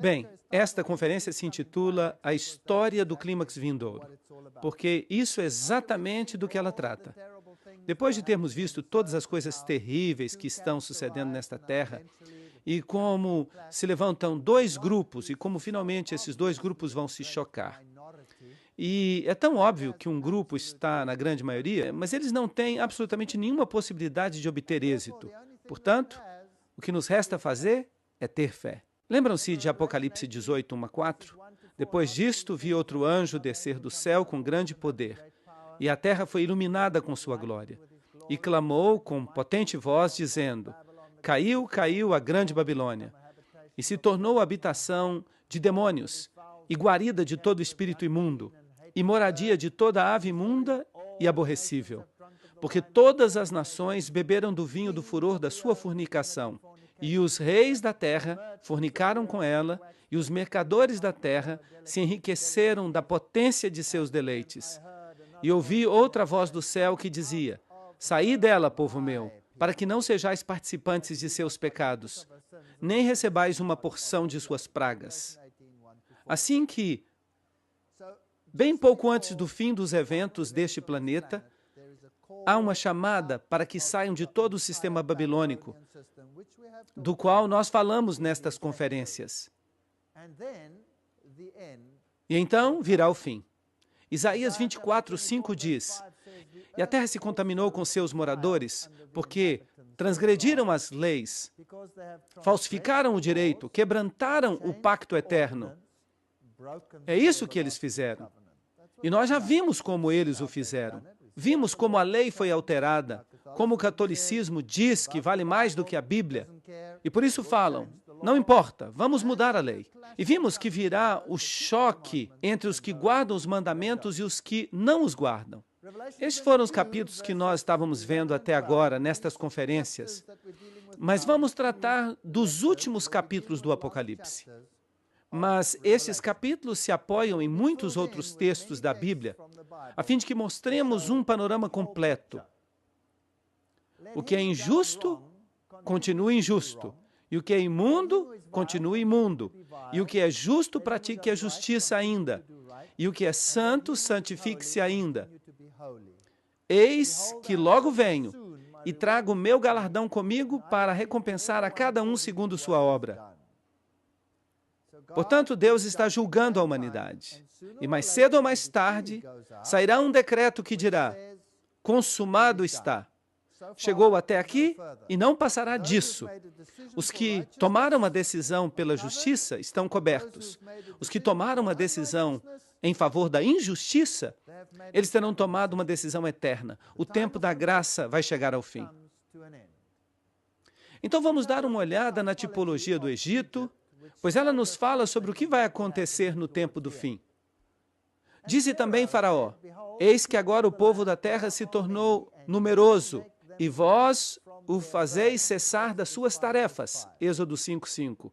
Bem, esta conferência se intitula A História do Clímax Vindouro, porque isso é exatamente do que ela trata. Depois de termos visto todas as coisas terríveis que estão sucedendo nesta terra, e como se levantam dois grupos, e como finalmente esses dois grupos vão se chocar. E é tão óbvio que um grupo está na grande maioria, mas eles não têm absolutamente nenhuma possibilidade de obter êxito. Portanto, o que nos resta fazer é ter fé. Lembram-se de Apocalipse 18, 1 a 4? Depois disto, vi outro anjo descer do céu com grande poder, e a terra foi iluminada com sua glória. E clamou com potente voz, dizendo: Caiu, caiu a grande Babilônia, e se tornou habitação de demônios, e guarida de todo espírito imundo, e moradia de toda ave imunda e aborrecível. Porque todas as nações beberam do vinho do furor da sua fornicação, e os reis da terra fornicaram com ela, e os mercadores da terra se enriqueceram da potência de seus deleites. E ouvi outra voz do céu que dizia: Saí dela, povo meu, para que não sejais participantes de seus pecados, nem recebais uma porção de suas pragas. Assim que, bem pouco antes do fim dos eventos deste planeta, há uma chamada para que saiam de todo o sistema babilônico, do qual nós falamos nestas conferências. E então virá o fim. Isaías 24, 5 diz: E a terra se contaminou com seus moradores, porque transgrediram as leis, falsificaram o direito, quebrantaram o pacto eterno. É isso que eles fizeram. E nós já vimos como eles o fizeram. Vimos como a lei foi alterada, como o catolicismo diz que vale mais do que a Bíblia. E por isso falam: não importa, vamos mudar a lei. E vimos que virá o choque entre os que guardam os mandamentos e os que não os guardam. Estes foram os capítulos que nós estávamos vendo até agora, nestas conferências. Mas vamos tratar dos últimos capítulos do Apocalipse. Mas esses capítulos se apoiam em muitos outros textos da Bíblia, a fim de que mostremos um panorama completo. O que é injusto, continue injusto. E o que é imundo, continue imundo. E o que é justo, pratique a justiça ainda. E o que é santo, santifique-se ainda. Eis que logo venho, e trago o meu galardão comigo para recompensar a cada um segundo sua obra. Portanto, Deus está julgando a humanidade. E mais cedo ou mais tarde, sairá um decreto que dirá: consumado está. Chegou até aqui e não passará disso. Os que tomaram uma decisão pela justiça estão cobertos. Os que tomaram uma decisão em favor da injustiça, eles terão tomado uma decisão eterna. O tempo da graça vai chegar ao fim. Então vamos dar uma olhada na tipologia do Egito, pois ela nos fala sobre o que vai acontecer no tempo do fim. Disse também Faraó: Eis que agora o povo da terra se tornou numeroso, e vós o fazeis cessar das suas tarefas. Êxodo 5:5.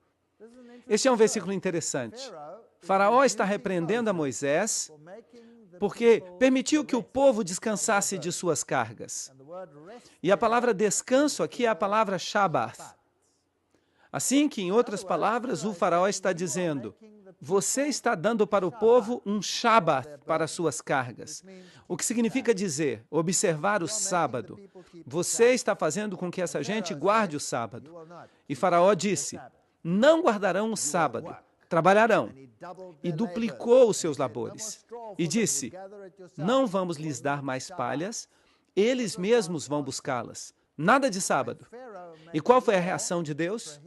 Este é um versículo interessante. Faraó está repreendendo a Moisés porque permitiu que o povo descansasse de suas cargas. E a palavra descanso aqui é a palavra Shabbat. Assim que, em outras palavras, o faraó está dizendo: você está dando para o povo um Shabat para suas cargas. O que significa dizer, observar o sábado. Você está fazendo com que essa gente guarde o sábado. E Faraó disse: não guardarão o sábado, trabalharão. E duplicou os seus labores. E disse: não vamos lhes dar mais palhas, eles mesmos vão buscá-las. Nada de sábado. E qual foi a reação de Deus?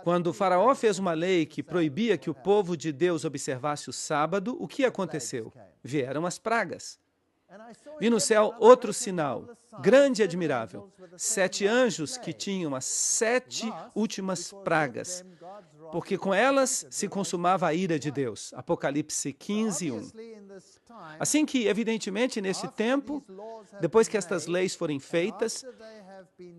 Quando o faraó fez uma lei que proibia que o povo de Deus observasse o sábado, o que aconteceu? Vieram as pragas. Vi no céu outro sinal, grande e admirável. 7 anjos que tinham as 7 últimas pragas, porque com elas se consumava a ira de Deus. Apocalipse 15:1. Assim que, evidentemente, nesse tempo, depois que estas leis forem feitas,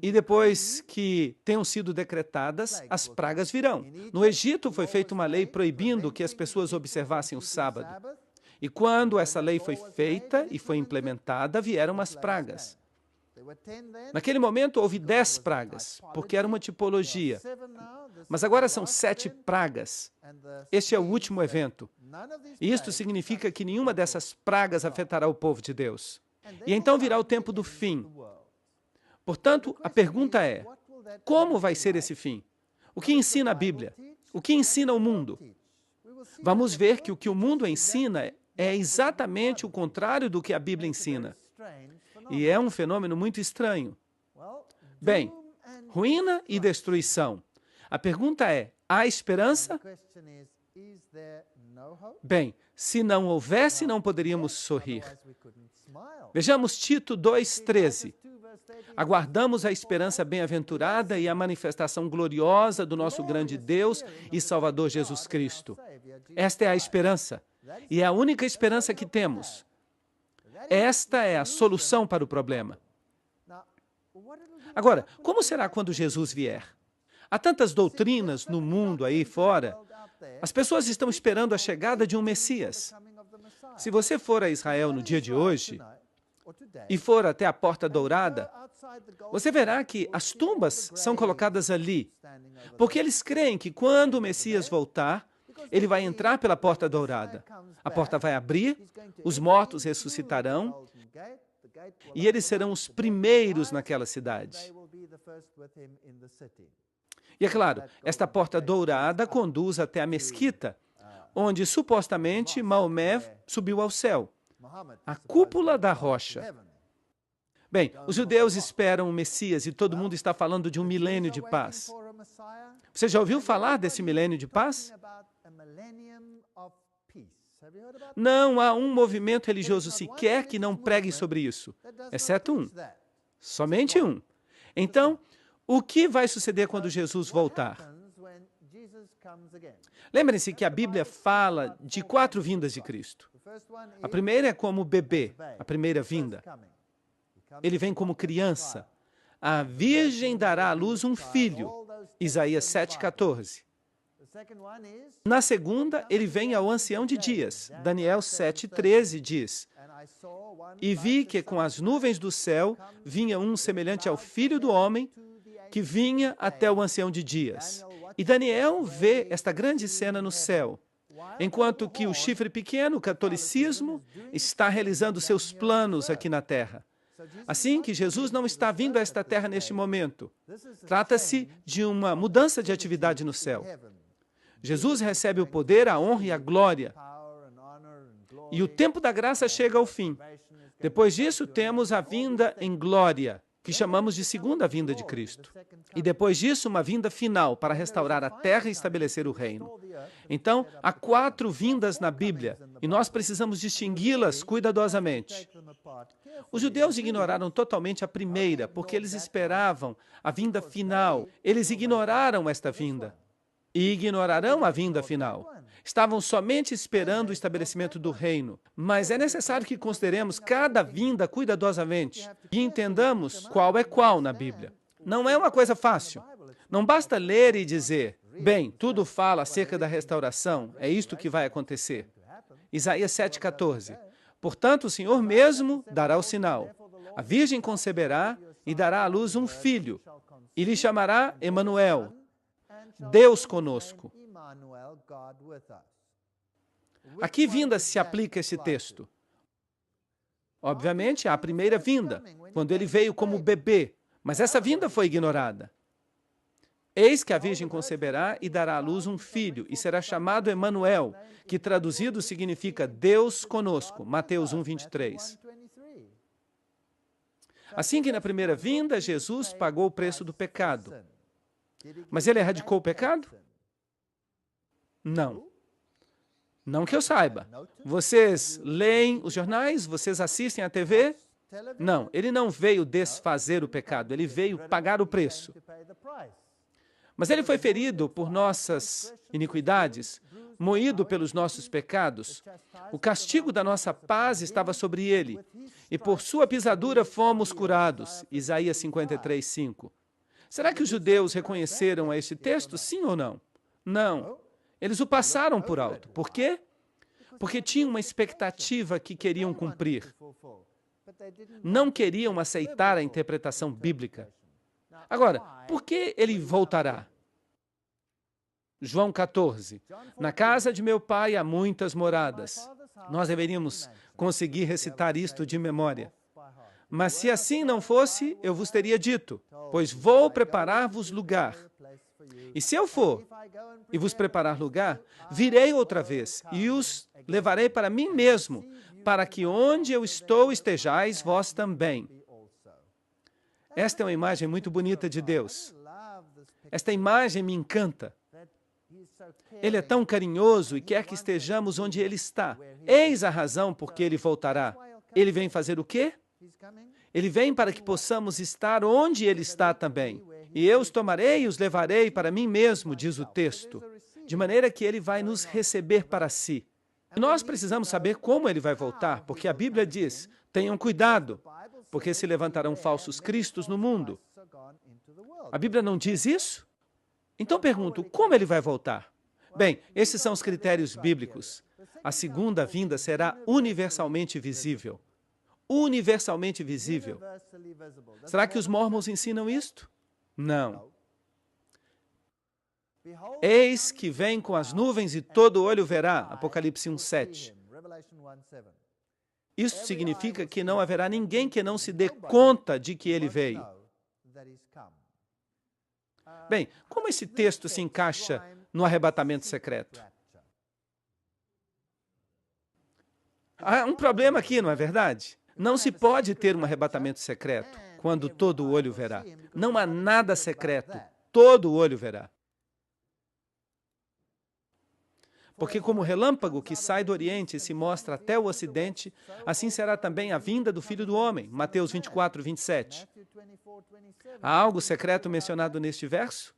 e depois que tenham sido decretadas, as pragas virão. No Egito foi feita uma lei proibindo que as pessoas observassem o sábado. E quando essa lei foi feita e foi implementada, vieram as pragas. Naquele momento houve 10 pragas, porque era uma tipologia. Mas agora são 7 pragas. Este é o último evento. E isto significa que nenhuma dessas pragas afetará o povo de Deus. E então virá o tempo do fim. Portanto, a pergunta é, como vai ser esse fim? O que ensina a Bíblia? O que ensina o mundo? Vamos ver que o que o mundo ensina é exatamente o contrário do que a Bíblia ensina. E é um fenômeno muito estranho. Bem, ruína e destruição. A pergunta é, há esperança? Bem, se não houvesse, não poderíamos sorrir. Vejamos Tito 2,13. Aguardamos a esperança bem-aventurada e a manifestação gloriosa do nosso grande Deus e Salvador Jesus Cristo. Esta é a esperança, e é a única esperança que temos. Esta é a solução para o problema. Agora, como será quando Jesus vier? Há tantas doutrinas no mundo aí fora. As pessoas estão esperando a chegada de um Messias. Se você for a Israel no dia de hoje e for até a Porta Dourada, você verá que as tumbas são colocadas ali, porque eles creem que quando o Messias voltar, ele vai entrar pela Porta Dourada. A porta vai abrir, os mortos ressuscitarão e eles serão os primeiros naquela cidade. E é claro, esta Porta Dourada conduz até a mesquita, onde supostamente Maomé subiu ao céu, a cúpula da rocha. Bem, os judeus esperam o Messias e todo mundo está falando de um milênio de paz. Você já ouviu falar desse milênio de paz? Não há um movimento religioso sequer que não pregue sobre isso, exceto um. Somente um. Então, o que vai suceder quando Jesus voltar? Lembrem-se que a Bíblia fala de 4 vindas de Cristo. A primeira é como bebê, a primeira vinda. Ele vem como criança. A virgem dará à luz um filho, Isaías 7,14. Na segunda, ele vem ao ancião de dias, Daniel 7,13 diz: E vi que com as nuvens do céu vinha um semelhante ao Filho do Homem, que vinha até o ancião de dias. E Daniel vê esta grande cena no céu, enquanto que o chifre pequeno, o catolicismo, está realizando seus planos aqui na terra. Assim que Jesus não está vindo a esta terra neste momento. Trata-se de uma mudança de atividade no céu. Jesus recebe o poder, a honra e a glória. E o tempo da graça chega ao fim. Depois disso, temos a vinda em glória, que chamamos de segunda vinda de Cristo. E depois disso, uma vinda final para restaurar a terra e estabelecer o reino. Então, há 4 vindas na Bíblia, e nós precisamos distingui-las cuidadosamente. Os judeus ignoraram totalmente a primeira, porque eles esperavam a vinda final. Eles ignoraram esta vinda. E ignorarão a vinda final. Estavam somente esperando o estabelecimento do reino. Mas é necessário que consideremos cada vinda cuidadosamente e entendamos qual é qual na Bíblia. Não é uma coisa fácil. Não basta ler e dizer, bem, tudo fala acerca da restauração, é isto que vai acontecer. Isaías 7,14. Portanto, o Senhor mesmo dará o sinal. A virgem conceberá e dará à luz um filho, e lhe chamará Emanuel, Deus conosco. A que vinda se aplica esse texto? Obviamente, à primeira vinda, quando ele veio como bebê, mas essa vinda foi ignorada. Eis que a virgem conceberá e dará à luz um filho, e será chamado Emanuel, que traduzido significa Deus conosco, Mateus 1,23. Assim que na primeira vinda, Jesus pagou o preço do pecado. Mas ele erradicou o pecado? Não. Não que eu saiba. Vocês leem os jornais? Vocês assistem à TV? Não, ele não veio desfazer o pecado, ele veio pagar o preço. Mas ele foi ferido por nossas iniquidades, moído pelos nossos pecados. O castigo da nossa paz estava sobre ele, e por sua pisadura fomos curados. Isaías 53:5. Será que os judeus reconheceram a este texto, sim ou não? Não. Eles o passaram por alto. Por quê? Porque tinham uma expectativa que queriam cumprir. Não queriam aceitar a interpretação bíblica. Agora, por que ele voltará? João 14. Na casa de meu pai há muitas moradas. Nós deveríamos conseguir recitar isto de memória. Mas se assim não fosse, eu vos teria dito, pois vou preparar-vos lugar. E se eu for e vos preparar lugar, virei outra vez e os levarei para mim mesmo, para que onde eu estou estejais vós também. Esta é uma imagem muito bonita de Deus. Esta imagem me encanta. Ele é tão carinhoso e quer que estejamos onde Ele está. Eis a razão por que Ele voltará. Ele vem fazer o quê? Ele vem para que possamos estar onde Ele está também. E eu os tomarei e os levarei para mim mesmo, diz o texto, de maneira que Ele vai nos receber para si. E nós precisamos saber como Ele vai voltar, porque a Bíblia diz, tenham cuidado, porque se levantarão falsos cristos no mundo. A Bíblia não diz isso? Então pergunto, como Ele vai voltar? Bem, esses são os critérios bíblicos. A segunda vinda será universalmente visível. Universalmente visível. Será que os mormons ensinam isto? Não. Eis que vem com as nuvens e todo olho verá. Apocalipse 1:7. Isso significa que não haverá ninguém que não se dê conta de que ele veio. Bem, como esse texto se encaixa no arrebatamento secreto? Há um problema aqui, não é verdade? Não se pode ter um arrebatamento secreto quando todo o olho verá. Não há nada secreto, todo o olho verá. Porque como o relâmpago que sai do Oriente e se mostra até o Ocidente, assim será também a vinda do Filho do Homem. Mateus 24:27. Há algo secreto mencionado neste verso?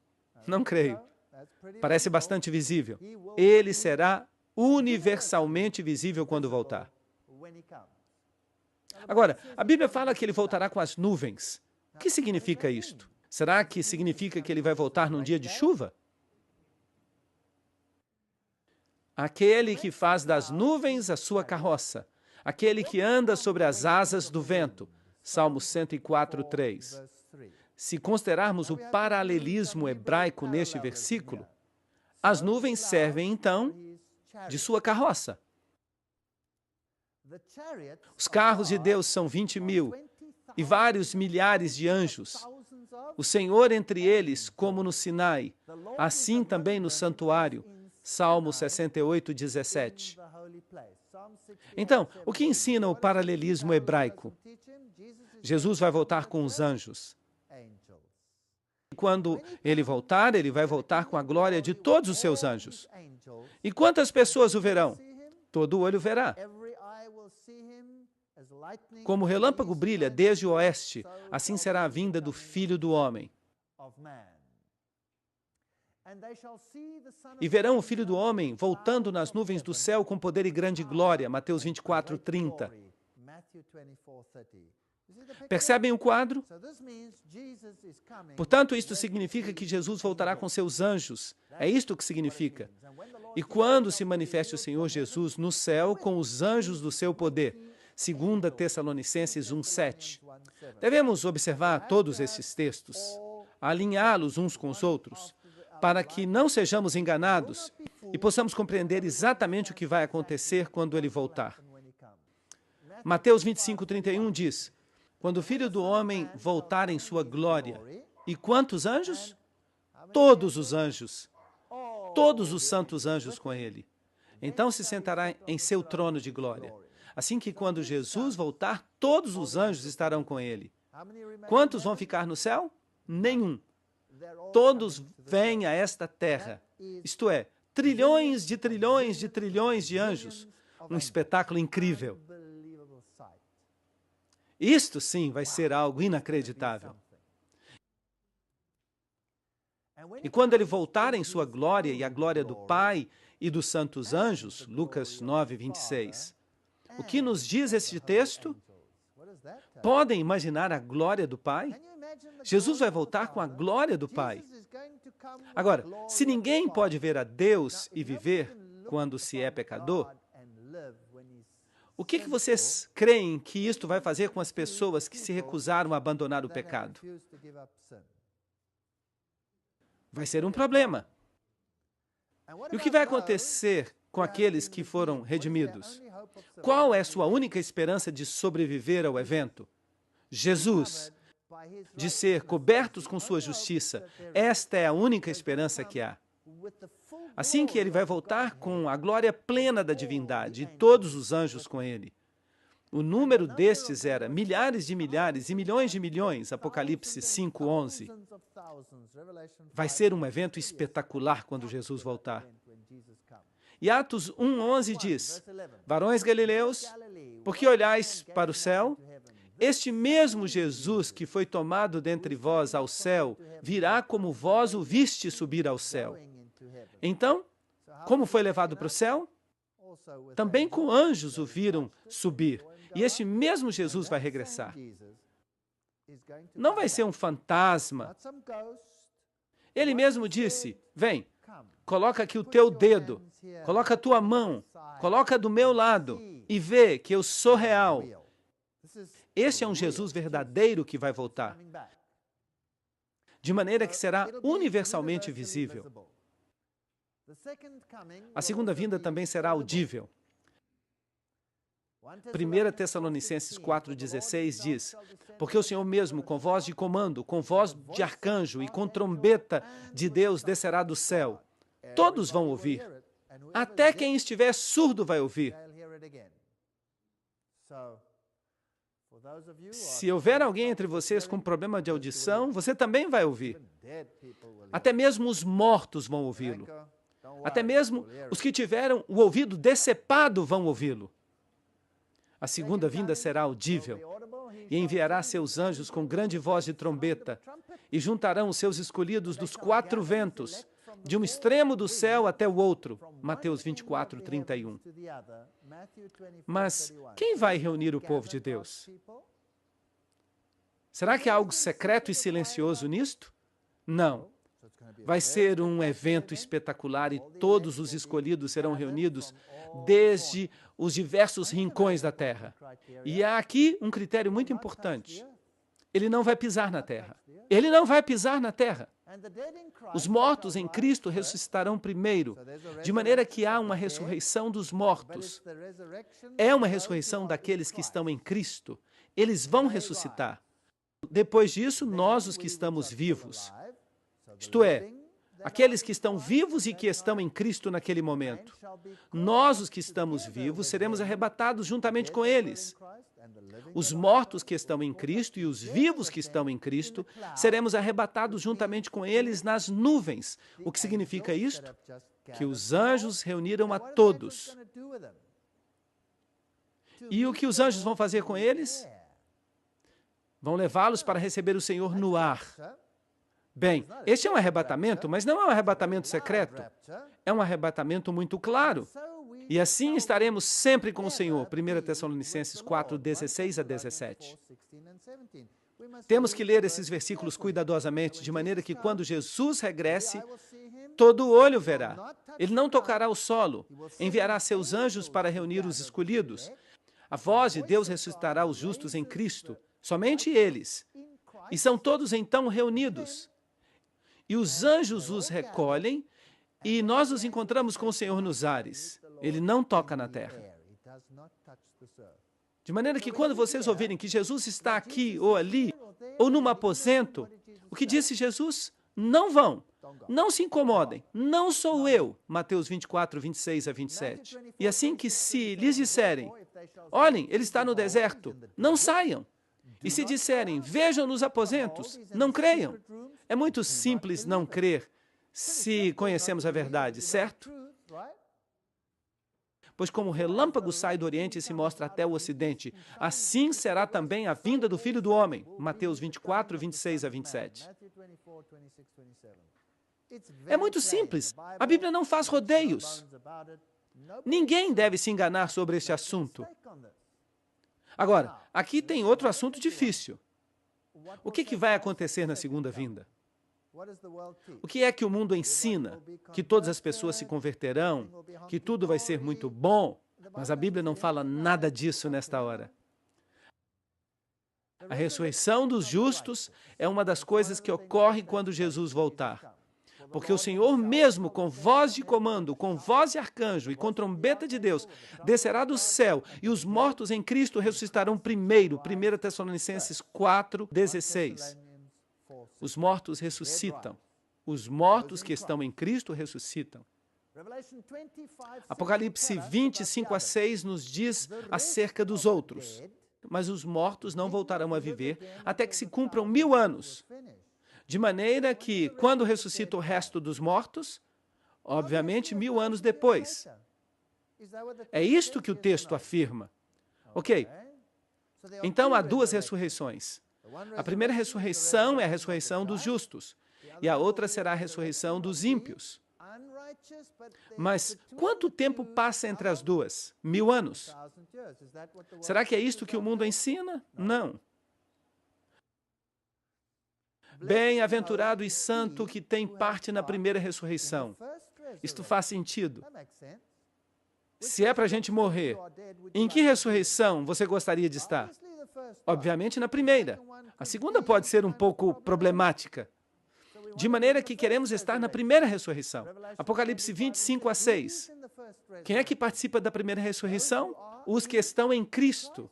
Não creio. Parece bastante visível. Ele será universalmente visível quando voltar. Agora, a Bíblia fala que ele voltará com as nuvens. O que significa isto? Será que significa que ele vai voltar num dia de chuva? Aquele que faz das nuvens a sua carroça. Aquele que anda sobre as asas do vento. Salmo 104:3. Se considerarmos o paralelismo hebraico neste versículo, as nuvens servem, então, de sua carroça. Os carros de Deus são 20.000 e vários milhares de anjos. O Senhor entre eles, como no Sinai, assim também no santuário. Salmo 68:17. Então, o que ensina o paralelismo hebraico? Jesus vai voltar com os anjos. Quando ele voltar, ele vai voltar com a glória de todos os seus anjos. E quantas pessoas o verão? Todo olho verá. Como o relâmpago brilha desde o oeste, assim será a vinda do Filho do Homem. E verão o Filho do Homem voltando nas nuvens do céu com poder e grande glória. Mateus 24:30. Percebem o quadro? Portanto, isto significa que Jesus voltará com seus anjos. É isto que significa. E quando se manifeste o Senhor Jesus no céu com os anjos do seu poder. 2 Tessalonicenses 1:7. Devemos observar todos esses textos, alinhá-los uns com os outros, para que não sejamos enganados e possamos compreender exatamente o que vai acontecer quando ele voltar. Mateus 25:31 diz, quando o Filho do Homem voltar em sua glória. E quantos anjos? Todos os anjos. Todos os santos anjos com ele. Então se sentará em seu trono de glória. Assim que quando Jesus voltar, todos os anjos estarão com ele. Quantos vão ficar no céu? Nenhum. Todos vêm a esta terra. Isto é, trilhões de trilhões de trilhões de anjos. Um espetáculo incrível. Isto sim vai ser algo inacreditável. E quando ele voltar em sua glória e a glória do Pai e dos santos anjos, Lucas 9:26. O que nos diz este texto? Podem imaginar a glória do Pai? Jesus vai voltar com a glória do Pai. Agora, se ninguém pode ver a Deus e viver quando se é pecador, O que vocês creem que isto vai fazer com as pessoas que se recusaram a abandonar o pecado? Vai ser um problema. E o que vai acontecer com aqueles que foram redimidos? Qual é sua única esperança de sobreviver ao evento? Jesus, de ser cobertos com sua justiça. Esta é a única esperança que há. Assim que ele vai voltar com a glória plena da divindade e todos os anjos com ele. O número destes era milhares de milhares e milhões de milhões, Apocalipse 5:11. Vai ser um evento espetacular quando Jesus voltar. E Atos 1:11 diz, varões galileus, por que olhais para o céu? Este mesmo Jesus que foi tomado dentre vós ao céu, virá como vós o viste subir ao céu. Então, como foi levado para o céu? Também com anjos o viram subir. E este mesmo Jesus vai regressar. Não vai ser um fantasma. Ele mesmo disse, vem, coloca aqui o teu dedo, coloca a tua mão, coloca do meu lado e vê que eu sou real. Este é um Jesus verdadeiro que vai voltar, de maneira que será universalmente visível. A segunda vinda também será audível. 1 Tessalonicenses 4,16 diz, porque o Senhor mesmo, com voz de comando, com voz de arcanjo e com trombeta de Deus descerá do céu. Todos vão ouvir. Até quem estiver surdo vai ouvir. Se houver alguém entre vocês com problema de audição, você também vai ouvir. Até mesmo os mortos vão ouvi-lo. Até mesmo os que tiveram o ouvido decepado vão ouvi-lo. A segunda vinda será audível, e enviará seus anjos com grande voz de trombeta, e juntarão os seus escolhidos dos quatro ventos, de um extremo do céu até o outro. Mateus 24:31. Mas quem vai reunir o povo de Deus? Será que há algo secreto e silencioso nisto? Não. Vai ser um evento espetacular e todos os escolhidos serão reunidos desde os diversos rincões da terra. E há aqui um critério muito importante. Ele não vai pisar na terra. Ele não vai pisar na terra. Os mortos em Cristo ressuscitarão primeiro, de maneira que há uma ressurreição dos mortos. É uma ressurreição daqueles que estão em Cristo. Eles vão ressuscitar. Depois disso, nós, os que estamos vivos, isto é, aqueles que estão vivos e que estão em Cristo naquele momento. Nós, os que estamos vivos, seremos arrebatados juntamente com eles. Os mortos que estão em Cristo e os vivos que estão em Cristo, seremos arrebatados juntamente com eles nas nuvens. O que significa isto? Que os anjos reuniram a todos. E o que os anjos vão fazer com eles? Vão levá-los para receber o Senhor no ar. Bem, este é um arrebatamento, mas não é um arrebatamento secreto. É um arrebatamento muito claro. E assim estaremos sempre com o Senhor. 1 Tessalonicenses 4:16-17. Temos que ler esses versículos cuidadosamente, de maneira que quando Jesus regresse, todo olho verá. Ele não tocará o solo, enviará seus anjos para reunir os escolhidos. A voz de Deus ressuscitará os justos em Cristo, somente eles. E são todos então reunidos. E os anjos os recolhem, e nós os encontramos com o Senhor nos ares. Ele não toca na terra. De maneira que quando vocês ouvirem que Jesus está aqui ou ali, ou num aposento, o que disse Jesus? Não vão. Não se incomodem. Não sou eu. Mateus 24:26-27. E assim que se lhes disserem, olhem, ele está no deserto, não saiam. E se disserem, vejam nos aposentos, não creiam. É muito simples não crer se conhecemos a verdade, certo? Pois como o relâmpago sai do Oriente e se mostra até o Ocidente, assim será também a vinda do Filho do Homem. Mateus 24:26-27. É muito simples. A Bíblia não faz rodeios. Ninguém deve se enganar sobre este assunto. Agora, aqui tem outro assunto difícil. O que vai acontecer na segunda vinda? O que é que o mundo ensina? Que todas as pessoas se converterão? Que tudo vai ser muito bom? Mas a Bíblia não fala nada disso nesta hora. A ressurreição dos justos é uma das coisas que ocorre quando Jesus voltar. Porque o Senhor mesmo, com voz de comando, com voz de arcanjo e com trombeta de Deus, descerá do céu e os mortos em Cristo ressuscitarão primeiro. 1 Tessalonicenses 4:16. Os mortos ressuscitam. Os mortos que estão em Cristo ressuscitam. Apocalipse 25:6 nos diz acerca dos outros. Mas os mortos não voltarão a viver até que se cumpram 1000 anos. De maneira que, quando ressuscita o resto dos mortos, obviamente 1000 anos depois. É isto que o texto afirma. Ok. Então, há duas ressurreições. A primeira ressurreição é a ressurreição dos justos, e a outra será a ressurreição dos ímpios. Mas quanto tempo passa entre as duas? 1000 anos. Será que é isto que o mundo ensina? Não. Bem-aventurado e santo que tem parte na primeira ressurreição. Isto faz sentido. Se é para a gente morrer, em que ressurreição você gostaria de estar? Obviamente na primeira. A segunda pode ser um pouco problemática. De maneira que queremos estar na primeira ressurreição. Apocalipse 25:6. Quem é que participa da primeira ressurreição? Os que estão em Cristo.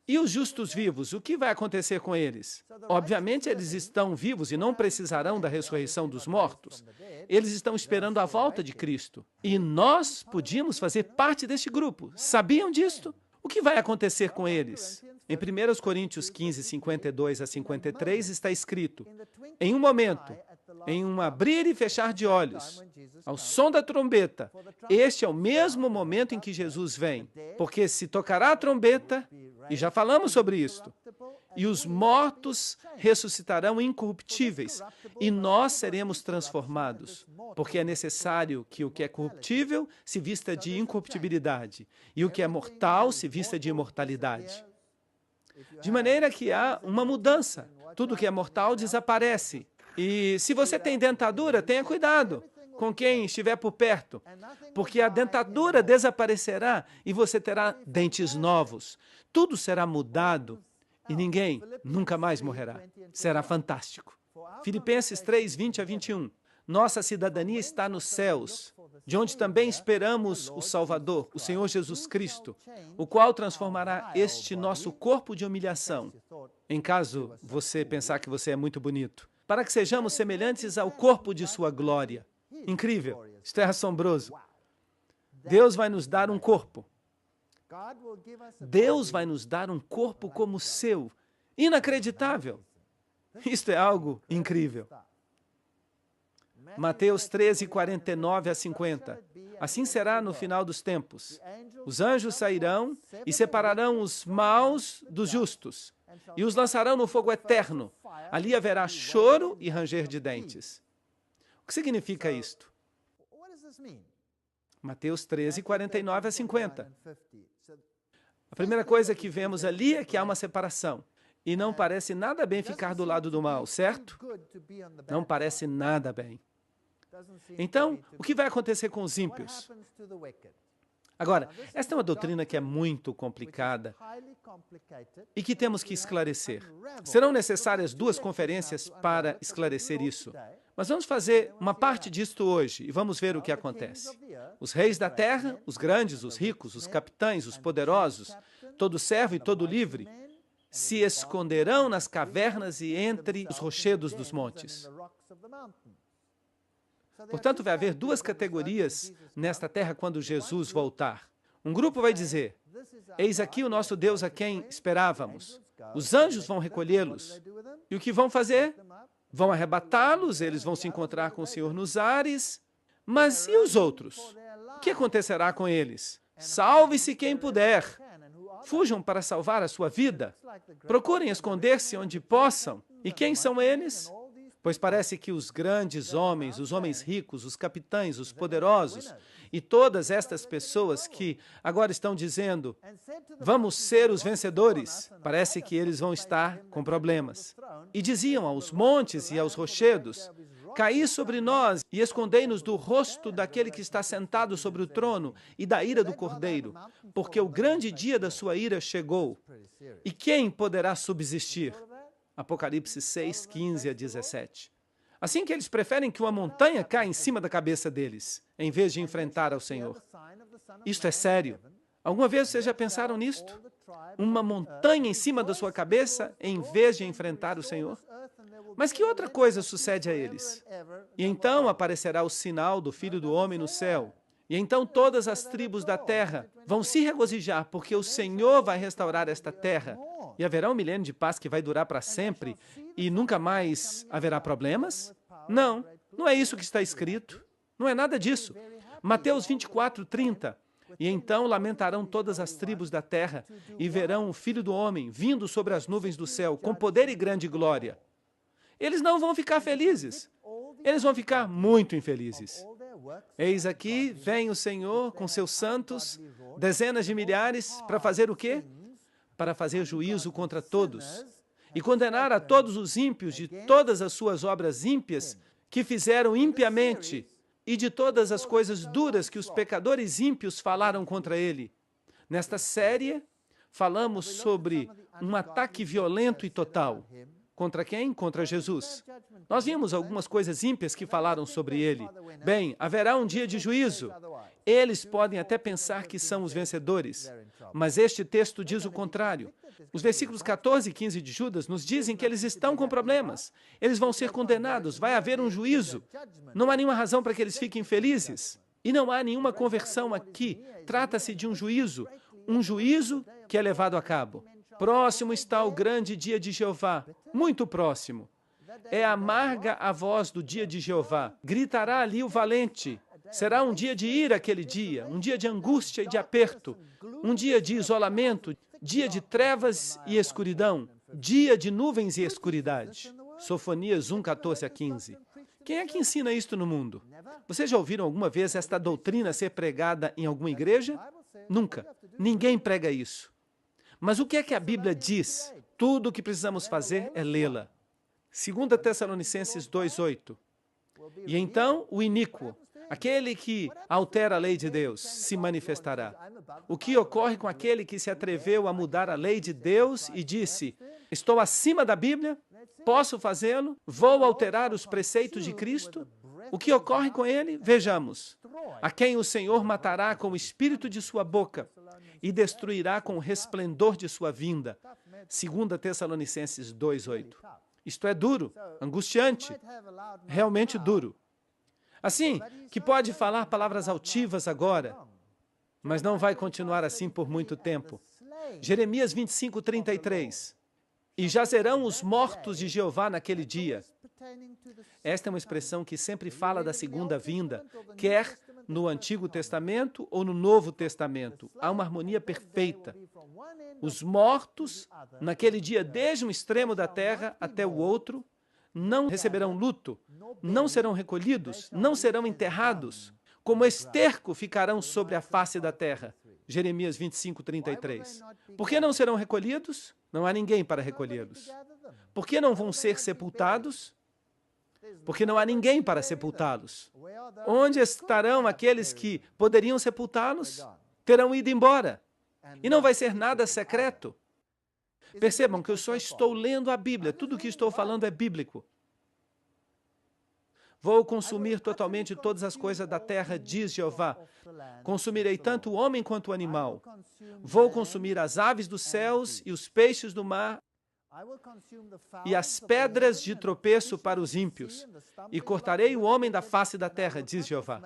E os justos vivos, o que vai acontecer com eles? Obviamente, eles estão vivos e não precisarão da ressurreição dos mortos. Eles estão esperando a volta de Cristo. E nós podíamos fazer parte deste grupo. Sabiam disto? O que vai acontecer com eles? Em 1 Coríntios 15:52-53 está escrito: em um momento, em um abrir e fechar de olhos, ao som da trombeta, este é o mesmo momento em que Jesus vem, porque se tocará a trombeta, e já falamos sobre isto, e os mortos ressuscitarão incorruptíveis, e nós seremos transformados, porque é necessário que o que é corruptível se vista de incorruptibilidade, e o que é mortal se vista de imortalidade. De maneira que há uma mudança. Tudo que é mortal desaparece. E se você tem dentadura, tenha cuidado com quem estiver por perto, porque a dentadura desaparecerá e você terá dentes novos. Tudo será mudado e ninguém nunca mais morrerá. Será fantástico. Filipenses 3:20-21. Nossa cidadania está nos céus, de onde também esperamos o Salvador, o Senhor Jesus Cristo, o qual transformará este nosso corpo de humilhação, em caso você pensar que você é muito bonito, para que sejamos semelhantes ao corpo de sua glória. Incrível, isto é assombroso. Deus vai nos dar um corpo. Deus vai nos dar um corpo como o seu. Inacreditável. Isto é algo incrível. Mateus 13:49-50. Assim será no final dos tempos. Os anjos sairão e separarão os maus dos justos e os lançarão no fogo eterno. Ali haverá choro e ranger de dentes. O que significa isto? Mateus 13:49-50. A primeira coisa que vemos ali é que há uma separação. E não parece nada bem ficar do lado do mal, certo? Não parece nada bem. Então, o que vai acontecer com os ímpios? Agora, esta é uma doutrina que é muito complicada e que temos que esclarecer. Serão necessárias 2 conferências para esclarecer isso. Mas vamos fazer uma parte disto hoje e vamos ver o que acontece. Os reis da terra, os grandes, os ricos, os capitães, os poderosos, todo servo e todo livre, se esconderão nas cavernas e entre os rochedos dos montes. Portanto, vai haver 2 categorias nesta terra quando Jesus voltar. Um grupo vai dizer: eis aqui o nosso Deus a quem esperávamos. Os anjos vão recolhê-los. E o que vão fazer? Vão arrebatá-los, eles vão se encontrar com o Senhor nos ares. Mas e os outros? O que acontecerá com eles? Salve-se quem puder. Fujam para salvar a sua vida. Procurem esconder-se onde possam. E quem são eles? Pois parece que os grandes homens, os homens ricos, os capitães, os poderosos, e todas estas pessoas que agora estão dizendo, vamos ser os vencedores, parece que eles vão estar com problemas. E diziam aos montes e aos rochedos, caí sobre nós e escondei-nos do rosto daquele que está sentado sobre o trono e da ira do Cordeiro, porque o grande dia da sua ira chegou. E quem poderá subsistir? Apocalipse 6, 15 a 17. Assim que eles preferem que uma montanha caia em cima da cabeça deles, em vez de enfrentar ao Senhor. Isto é sério. Alguma vez vocês já pensaram nisto? Uma montanha em cima da sua cabeça, em vez de enfrentar o Senhor? Mas que outra coisa sucede a eles? E então aparecerá o sinal do Filho do Homem no céu. E então todas as tribos da terra vão se regozijar, porque o Senhor vai restaurar esta terra. E haverá um milênio de paz que vai durar para sempre e nunca mais haverá problemas? Não, não é isso que está escrito. Não é nada disso. Mateus 24, 30. E então lamentarão todas as tribos da terra e verão o Filho do Homem vindo sobre as nuvens do céu com poder e grande glória. Eles não vão ficar felizes. Eles vão ficar muito infelizes. Eis aqui vem o Senhor com seus santos, dezenas de milhares, para fazer o quê? Para fazer juízo contra todos e condenar a todos os ímpios de todas as suas obras ímpias que fizeram impiamente e de todas as coisas duras que os pecadores ímpios falaram contra ele. Nesta série, falamos sobre um ataque violento e total. Contra quem? Contra Jesus. Nós vimos algumas coisas ímpias que falaram sobre ele. Bem, haverá um dia de juízo. Eles podem até pensar que são os vencedores, mas este texto diz o contrário. Os versículos 14 e 15 de Judas nos dizem que eles estão com problemas. Eles vão ser condenados, vai haver um juízo. Não há nenhuma razão para que eles fiquem felizes. E não há nenhuma conversão aqui. Trata-se de um juízo que é levado a cabo. Próximo está o grande dia de Jeová, muito próximo. É amarga a voz do dia de Jeová. Gritará ali o valente. Será um dia de ira aquele dia, um dia de angústia e de aperto, um dia de isolamento, dia de trevas e escuridão, dia de nuvens e escuridade. Sofonias 1, 14 a 15. Quem é que ensina isto no mundo? Vocês já ouviram alguma vez esta doutrina ser pregada em alguma igreja? Nunca. Ninguém prega isso. Mas o que é que a Bíblia diz? Tudo o que precisamos fazer é lê-la. 2 Tessalonicenses 2:8. E então o iníquo, aquele que altera a lei de Deus, se manifestará. O que ocorre com aquele que se atreveu a mudar a lei de Deus e disse: estou acima da Bíblia, posso fazê-lo, vou alterar os preceitos de Cristo? O que ocorre com ele? Vejamos. A quem o Senhor matará com o espírito de sua boca e destruirá com o resplendor de sua vinda. 2 Tessalonicenses 2:8. Isto é duro, angustiante, realmente duro. Assim, que pode falar palavras altivas agora, mas não vai continuar assim por muito tempo. Jeremias 25:33. E jazerão os mortos de Jeová naquele dia. Esta é uma expressão que sempre fala da segunda vinda, quer no Antigo Testamento ou no Novo Testamento. Há uma harmonia perfeita. Os mortos, naquele dia, desde um extremo da terra até o outro, não receberão luto, não serão recolhidos, não serão enterrados. Como esterco ficarão sobre a face da terra. Jeremias 25:33. Por que não serão recolhidos? Não há ninguém para recolhê-los. Por que não vão ser sepultados? Porque não há ninguém para sepultá-los. Onde estarão aqueles que poderiam sepultá-los? Terão ido embora. E não vai ser nada secreto. Percebam que eu só estou lendo a Bíblia. Tudo o que estou falando é bíblico. Vou consumir totalmente todas as coisas da terra, diz Jeová. Consumirei tanto o homem quanto o animal. Vou consumir as aves dos céus e os peixes do mar e as pedras de tropeço para os ímpios. E cortarei o homem da face da terra, diz Jeová.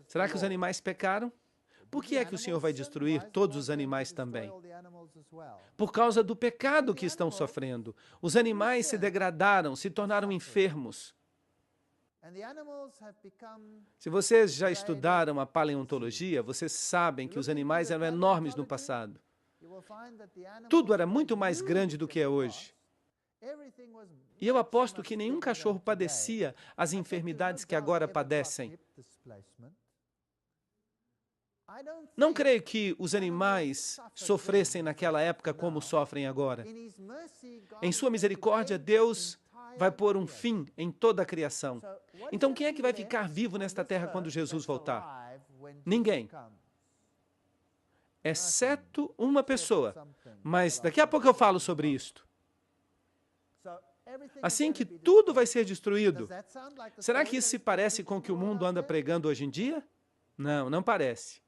Será que os animais pecaram? Por que é que o Senhor vai destruir todos os animais também? Por causa do pecado que estão sofrendo. Os animais se degradaram, se tornaram enfermos. Se vocês já estudaram a paleontologia, vocês sabem que os animais eram enormes no passado. Tudo era muito mais grande do que é hoje. E eu aposto que nenhum cachorro padecia as enfermidades que agora padecem. Não creio que os animais sofressem naquela época como sofrem agora. Em sua misericórdia, Deus vai pôr um fim em toda a criação. Então, quem é que vai ficar vivo nesta terra quando Jesus voltar? Ninguém. Exceto uma pessoa. Mas daqui a pouco eu falo sobre isto. Assim que tudo vai ser destruído. Será que isso se parece com o que o mundo anda pregando hoje em dia? Não, não parece.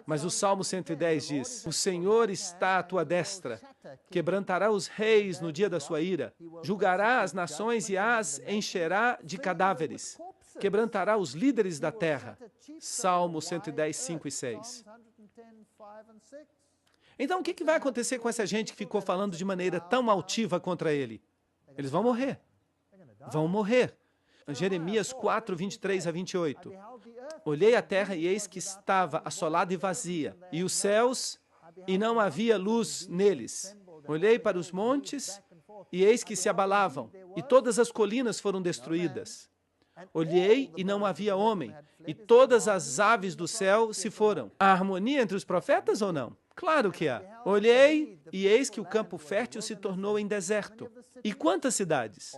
Mas o Salmo 110 diz: o Senhor está à tua destra, quebrantará os reis no dia da sua ira, julgará as nações e as encherá de cadáveres, quebrantará os líderes da terra. Salmo 110, 5 e 6. Então, o que vai acontecer com essa gente que ficou falando de maneira tão altiva contra ele? Eles vão morrer. Vão morrer. Jeremias 4, 23 a 28. Olhei a terra e eis que estava assolada e vazia, e os céus, e não havia luz neles. Olhei para os montes, e eis que se abalavam, e todas as colinas foram destruídas. Olhei e não havia homem, e todas as aves do céu se foram. Há harmonia entre os profetas ou não? Claro que há. Olhei e eis que o campo fértil se tornou em deserto. E quantas cidades?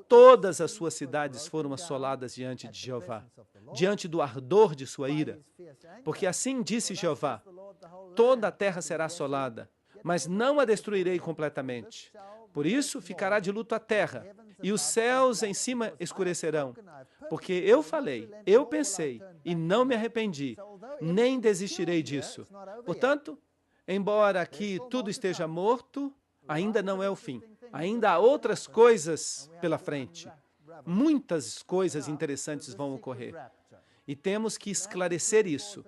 Todas as suas cidades foram assoladas diante de Jeová, diante do ardor de sua ira. Porque assim disse Jeová: toda a terra será assolada, mas não a destruirei completamente. Por isso ficará de luto a terra, e os céus em cima escurecerão. Porque eu falei, eu pensei, e não me arrependi, nem desistirei disso. Portanto, embora aqui tudo esteja morto, ainda não é o fim. Ainda há outras coisas pela frente. Muitas coisas interessantes vão ocorrer. E temos que esclarecer isso,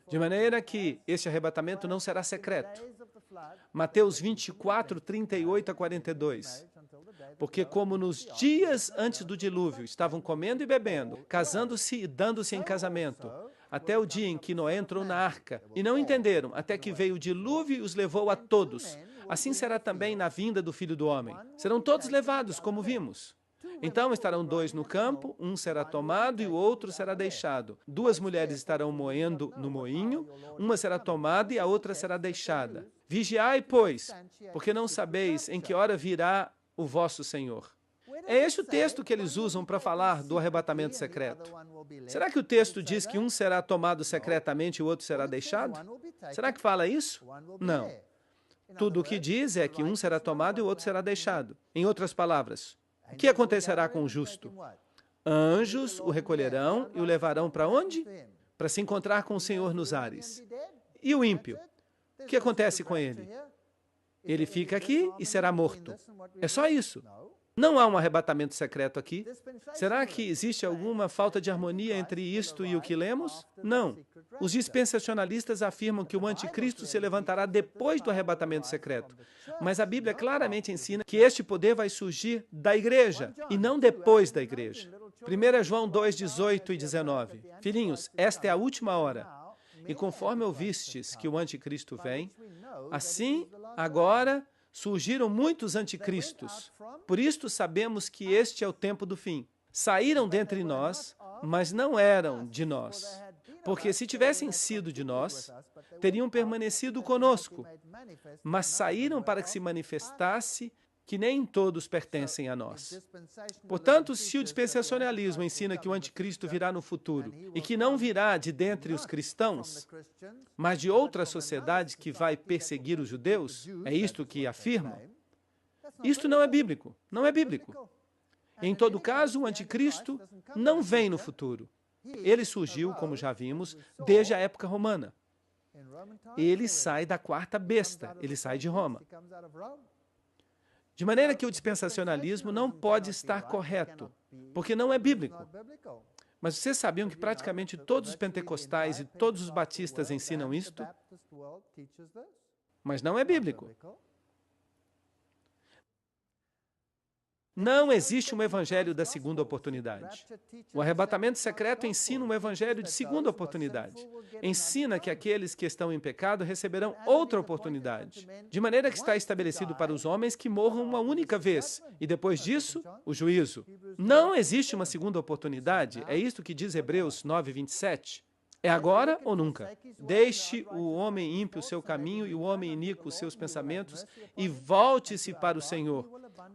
de maneira que este arrebatamento não será secreto. Mateus 24, 38 a 42. Porque como nos dias antes do dilúvio estavam comendo e bebendo, casando-se e dando-se em casamento, até o dia em que Noé entrou na arca, e não entenderam, até que veio o dilúvio e os levou a todos. Assim será também na vinda do Filho do Homem. Serão todos levados, como vimos. Então estarão dois no campo, um será tomado e o outro será deixado. Duas mulheres estarão moendo no moinho, uma será tomada e a outra será deixada. Vigiai, pois, porque não sabeis em que hora virá o vosso Senhor. É este o texto que eles usam para falar do arrebatamento secreto. Será que o texto diz que um será tomado secretamente e o outro será deixado? Será que fala isso? Não. Tudo o que diz é que um será tomado e o outro será deixado. Em outras palavras, o que acontecerá com o justo? Anjos o recolherão e o levarão para onde? Para se encontrar com o Senhor nos ares. E o ímpio? O que acontece com ele? Ele fica aqui e será morto. É só isso. Não há um arrebatamento secreto aqui. Será que existe alguma falta de harmonia entre isto e o que lemos? Não. Os dispensacionalistas afirmam que o anticristo se levantará depois do arrebatamento secreto. Mas a Bíblia claramente ensina que este poder vai surgir da igreja e não depois da igreja. 1 João 2, 18 e 19. Filhinhos, esta é a última hora. E conforme ouvistes que o anticristo vem, assim, agora, surgiram muitos anticristos. Por isto sabemos que este é o tempo do fim. Saíram dentre nós, mas não eram de nós. Porque se tivessem sido de nós, teriam permanecido conosco. Mas saíram para que se manifestasse que nem todos pertencem a nós. Portanto, se o dispensacionalismo ensina que o anticristo virá no futuro e que não virá de dentre os cristãos, mas de outra sociedade que vai perseguir os judeus, é isto que afirmam, isto não é bíblico, não é bíblico. Em todo caso, o anticristo não vem no futuro. Ele surgiu, como já vimos, desde a época romana. Ele sai da quarta besta, ele sai de Roma. De maneira que o dispensacionalismo não pode estar correto, porque não é bíblico. Mas vocês sabiam que praticamente todos os pentecostais e todos os batistas ensinam isto? Mas não é bíblico. Não existe um evangelho da segunda oportunidade. O arrebatamento secreto ensina um evangelho de segunda oportunidade. Ensina que aqueles que estão em pecado receberão outra oportunidade, de maneira que está estabelecido para os homens que morram uma única vez, e depois disso, o juízo. Não existe uma segunda oportunidade, é isto que diz Hebreus 9, 27. É agora ou nunca. Deixe o homem ímpio o seu caminho e o homem iníquo os seus pensamentos e volte-se para o Senhor.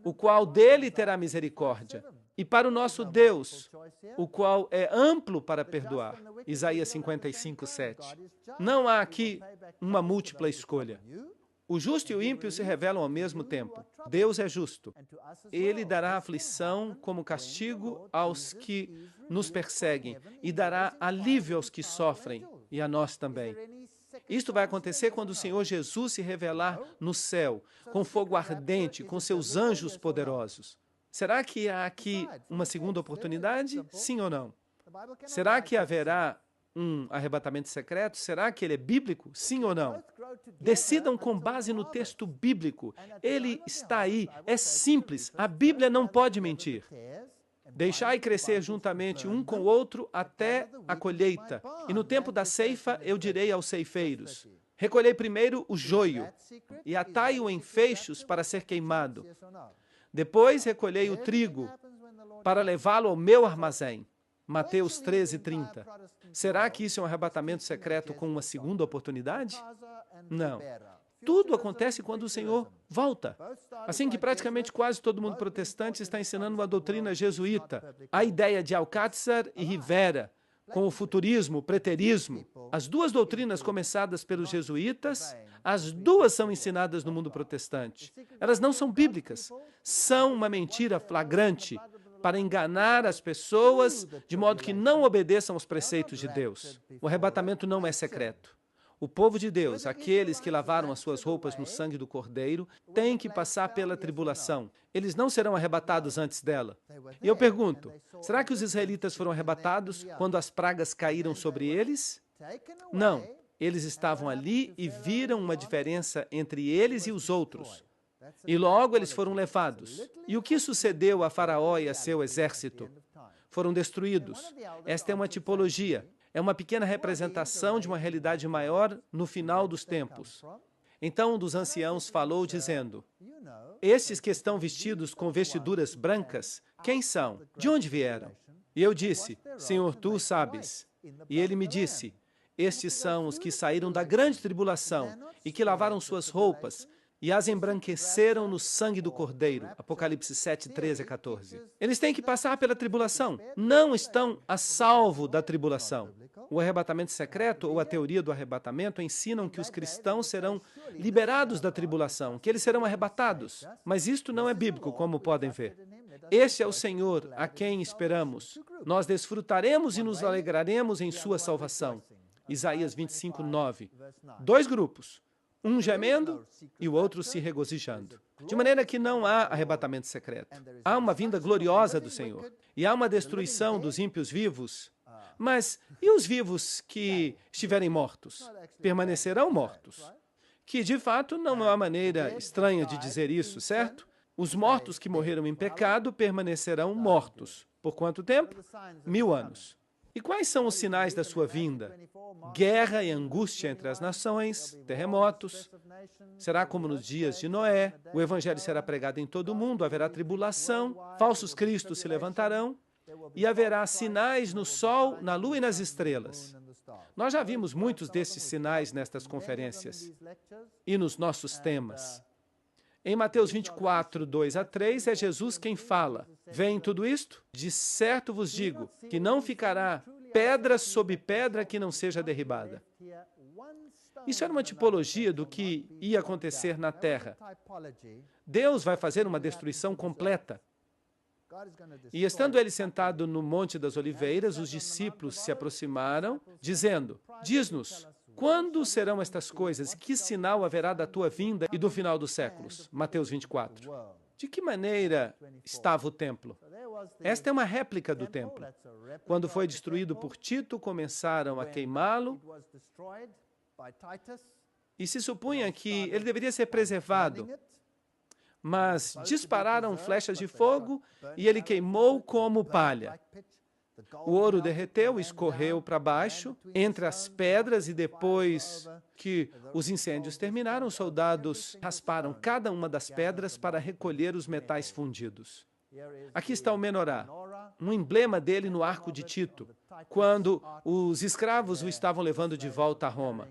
o qual dele terá misericórdia, e para o nosso Deus, o qual é amplo para perdoar. Isaías 55, 7. Não há aqui uma múltipla escolha. O justo e o ímpio se revelam ao mesmo tempo. Deus é justo. Ele dará aflição como castigo aos que nos perseguem e dará alívio aos que sofrem, e a nós também. Isto vai acontecer quando o Senhor Jesus se revelar no céu, com fogo ardente, com seus anjos poderosos. Será que há aqui uma segunda oportunidade? Sim ou não? Será que haverá um arrebatamento secreto? Será que ele é bíblico? Sim ou não? Decidam com base no texto bíblico. Ele está aí, é simples. A Bíblia não pode mentir. Deixai crescer juntamente um com o outro até a colheita. E no tempo da ceifa eu direi aos ceifeiros: recolhei primeiro o joio e atai-o em feixos para ser queimado. Depois recolhei o trigo para levá-lo ao meu armazém. Mateus 13, 30. Será que isso é um arrebatamento secreto com uma segunda oportunidade? Não. Tudo acontece quando o Senhor volta. Assim que praticamente quase todo mundo protestante está ensinando uma doutrina jesuíta, a ideia de Alcácer e Rivera, com o futurismo, o preterismo. As duas doutrinas começadas pelos jesuítas, as duas são ensinadas no mundo protestante. Elas não são bíblicas, são uma mentira flagrante para enganar as pessoas de modo que não obedeçam aos preceitos de Deus. O arrebatamento não é secreto. O povo de Deus, aqueles que lavaram as suas roupas no sangue do Cordeiro, têm que passar pela tribulação. Eles não serão arrebatados antes dela. E eu pergunto, será que os israelitas foram arrebatados quando as pragas caíram sobre eles? Não. Eles estavam ali e viram uma diferença entre eles e os outros. E logo eles foram levados. E o que sucedeu a Faraó e a seu exército? Foram destruídos. Esta é uma tipologia. É uma pequena representação de uma realidade maior no final dos tempos. Então um dos anciãos falou, dizendo: estes que estão vestidos com vestiduras brancas, quem são? De onde vieram? E eu disse: Senhor, tu sabes. E ele me disse: estes são os que saíram da grande tribulação e que lavaram suas roupas e as embranqueceram no sangue do Cordeiro. Apocalipse 7, 13 a 14. Eles têm que passar pela tribulação. Não estão a salvo da tribulação. O arrebatamento secreto ou a teoria do arrebatamento ensinam que os cristãos serão liberados da tribulação, que eles serão arrebatados. Mas isto não é bíblico, como podem ver. Este é o Senhor a quem esperamos. Nós desfrutaremos e nos alegraremos em sua salvação. Isaías 25, 9. Dois grupos. Um gemendo e o outro se regozijando. De maneira que não há arrebatamento secreto. Há uma vinda gloriosa do Senhor. E há uma destruição dos ímpios vivos. Mas e os vivos que estiverem mortos? Permanecerão mortos. Que, de fato, não é uma maneira estranha de dizer isso, certo? Os mortos que morreram em pecado permanecerão mortos. Por quanto tempo? 1000 anos. E quais são os sinais da sua vinda? Guerra e angústia entre as nações, terremotos. Será como nos dias de Noé, o evangelho será pregado em todo o mundo, haverá tribulação, falsos cristos se levantarão, e haverá sinais no sol, na lua e nas estrelas. Nós já vimos muitos desses sinais nestas conferências e nos nossos temas. Em Mateus 24, 2 a 3, é Jesus quem fala. Vem tudo isto? De certo vos digo, que não ficará pedra sobre pedra que não seja derribada. Isso era uma tipologia do que ia acontecer na terra. Deus vai fazer uma destruição completa. E estando ele sentado no Monte das Oliveiras, os discípulos se aproximaram, dizendo: diz-nos, quando serão estas coisas? Que sinal haverá da tua vinda e do final dos séculos? Mateus 24. De que maneira estava o templo? Esta é uma réplica do templo. Quando foi destruído por Tito, começaram a queimá-lo e se supunha que ele deveria ser preservado. Mas dispararam flechas de fogo e ele queimou como palha. O ouro derreteu, escorreu para baixo, entre as pedras, e depois que os incêndios terminaram, os soldados rasparam cada uma das pedras para recolher os metais fundidos. Aqui está o menorá, um emblema dele no arco de Tito, quando os escravos o estavam levando de volta a Roma.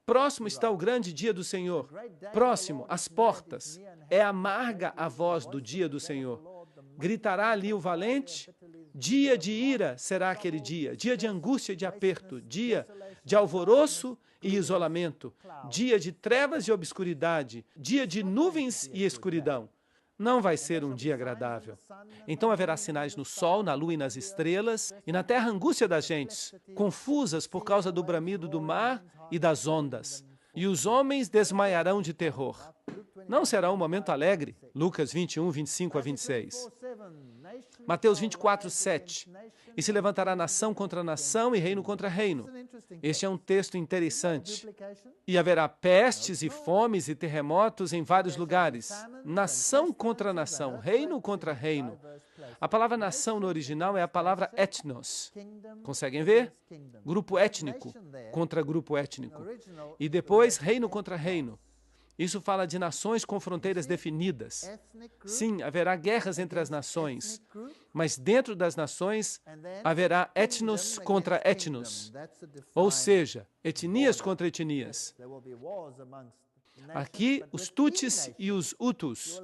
Próximo está o grande dia do Senhor. Próximo, às portas. É amarga a voz do dia do Senhor. Gritará ali o valente. Dia de ira será aquele dia. Dia de angústia e de aperto. Dia de alvoroço e isolamento. Dia de trevas e obscuridade. Dia de nuvens e escuridão. Não vai ser um dia agradável. Então haverá sinais no sol, na lua e nas estrelas, e na terra angústia das gentes, confusas por causa do bramido do mar e das ondas. E os homens desmaiarão de terror. Não será um momento alegre. Lucas 21, 25 a 26. Mateus 24, 7. E se levantará nação contra nação e reino contra reino. Este é um texto interessante. E haverá pestes e fomes e terremotos em vários lugares. Nação contra nação, reino contra reino. A palavra nação no original é a palavra etnos. Conseguem ver? Grupo étnico contra grupo étnico. E depois reino contra reino. Isso fala de nações com fronteiras definidas. Sim, haverá guerras entre as nações, mas dentro das nações haverá etnos contra etnos, ou seja, etnias contra etnias. Aqui, os Tutsis e os Hutus,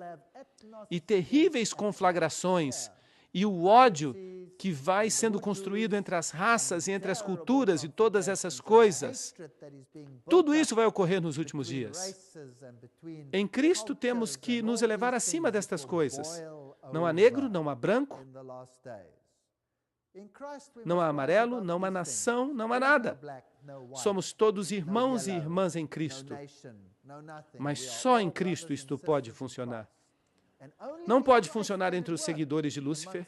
e terríveis conflagrações, e o ódio que vai sendo construído entre as raças e entre as culturas e todas essas coisas. Tudo isso vai ocorrer nos últimos dias. Em Cristo temos que nos elevar acima destas coisas. Não há negro, não há branco, não há amarelo, não há nação, não há nada. Somos todos irmãos e irmãs em Cristo. Mas só em Cristo isto pode funcionar. Não pode funcionar entre os seguidores de Lúcifer.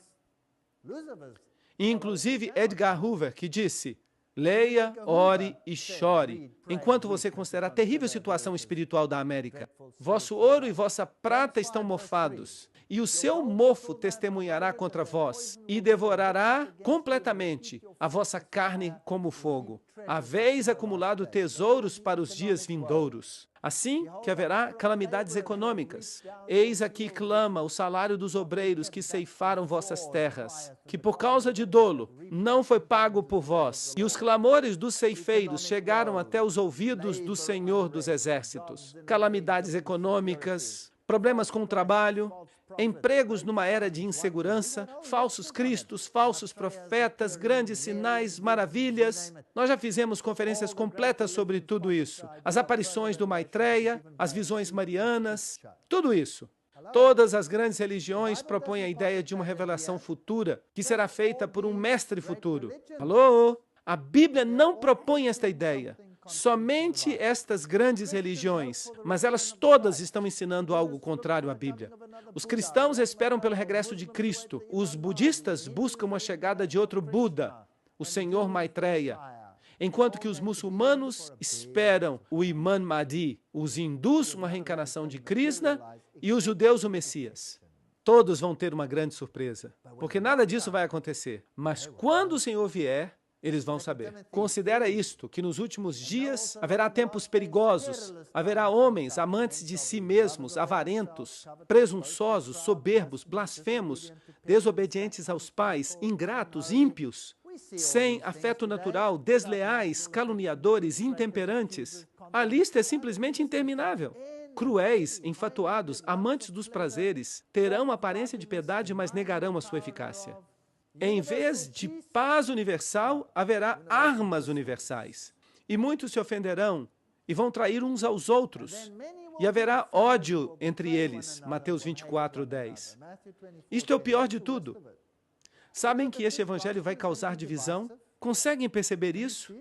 E, inclusive, Edgar Hoover, que disse, leia, ore e chore, enquanto você considerar a terrível situação espiritual da América. Vosso ouro e vossa prata estão mofados, e o seu mofo testemunhará contra vós, e devorará completamente a vossa carne como fogo. Haveis acumulado tesouros para os dias vindouros. Assim que haverá calamidades econômicas. Eis aqui clama o salário dos obreiros que ceifaram vossas terras, que por causa de dolo não foi pago por vós. E os clamores dos ceifeiros chegaram até os ouvidos do Senhor dos Exércitos. Calamidades econômicas, problemas com o trabalho, empregos numa era de insegurança, falsos cristos, falsos profetas, grandes sinais, maravilhas. Nós já fizemos conferências completas sobre tudo isso. As aparições do Maitreya, as visões marianas, tudo isso. Todas as grandes religiões propõem a ideia de uma revelação futura que será feita por um mestre futuro. Alô? A Bíblia não propõe esta ideia. Somente estas grandes religiões, mas elas todas estão ensinando algo contrário à Bíblia. Os cristãos esperam pelo regresso de Cristo. Os budistas buscam a chegada de outro Buda, o Senhor Maitreya. Enquanto que os muçulmanos esperam o Imam Mahdi, os hindus uma reencarnação de Krishna e os judeus o Messias. Todos vão ter uma grande surpresa, porque nada disso vai acontecer. Mas quando o Senhor vier, eles vão saber. Considera isto, que nos últimos dias haverá tempos perigosos, haverá homens amantes de si mesmos, avarentos, presunçosos, soberbos, blasfemos, desobedientes aos pais, ingratos, ímpios, sem afeto natural, desleais, caluniadores, intemperantes. A lista é simplesmente interminável. Cruéis, enfatuados, amantes dos prazeres, terão aparência de piedade, mas negarão a sua eficácia. Em vez de paz universal, haverá armas universais. E muitos se ofenderão e vão trair uns aos outros. E haverá ódio entre eles. Mateus 24, 10. Isto é o pior de tudo. Sabem que este evangelho vai causar divisão? Conseguem perceber isso?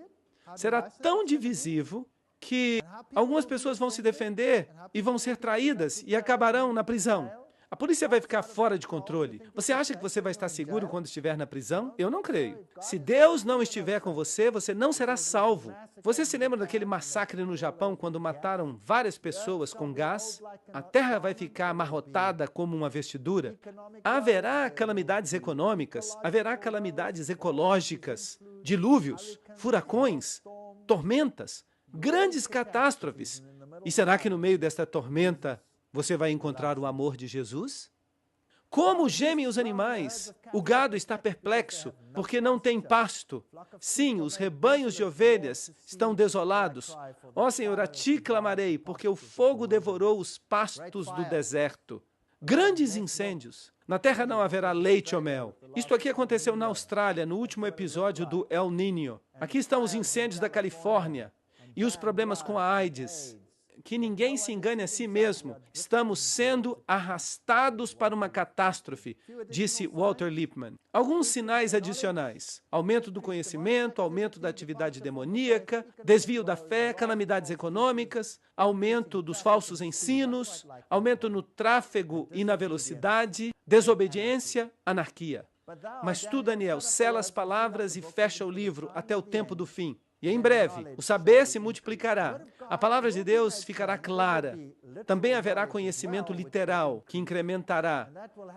Será tão divisivo que algumas pessoas vão se defender e vão ser traídas e acabarão na prisão. A polícia vai ficar fora de controle. Você acha que você vai estar seguro quando estiver na prisão? Eu não creio. Se Deus não estiver com você, você não será salvo. Você se lembra daquele massacre no Japão, quando mataram várias pessoas com gás? A terra vai ficar amarrotada como uma vestidura. Haverá calamidades econômicas, haverá calamidades ecológicas, dilúvios, furacões, tormentas, grandes catástrofes. E será que no meio desta tormenta você vai encontrar o amor de Jesus? Como gemem os animais? O gado está perplexo, porque não tem pasto. Sim, os rebanhos de ovelhas estão desolados. Ó Senhor, a ti clamarei, porque o fogo devorou os pastos do deserto. Grandes incêndios. Na terra não haverá leite ou mel. Isto aqui aconteceu na Austrália, no último episódio do El Niño. Aqui estão os incêndios da Califórnia e os problemas com a AIDS. Que ninguém se engane a si mesmo. Estamos sendo arrastados para uma catástrofe, disse Walter Lippmann. Alguns sinais adicionais: aumento do conhecimento, aumento da atividade demoníaca, desvio da fé, calamidades econômicas, aumento dos falsos ensinos, aumento no tráfego e na velocidade, desobediência, anarquia. Mas tu, Daniel, sela as palavras e fecha o livro até o tempo do fim. E em breve, o saber se multiplicará. A palavra de Deus ficará clara. Também haverá conhecimento literal, que incrementará.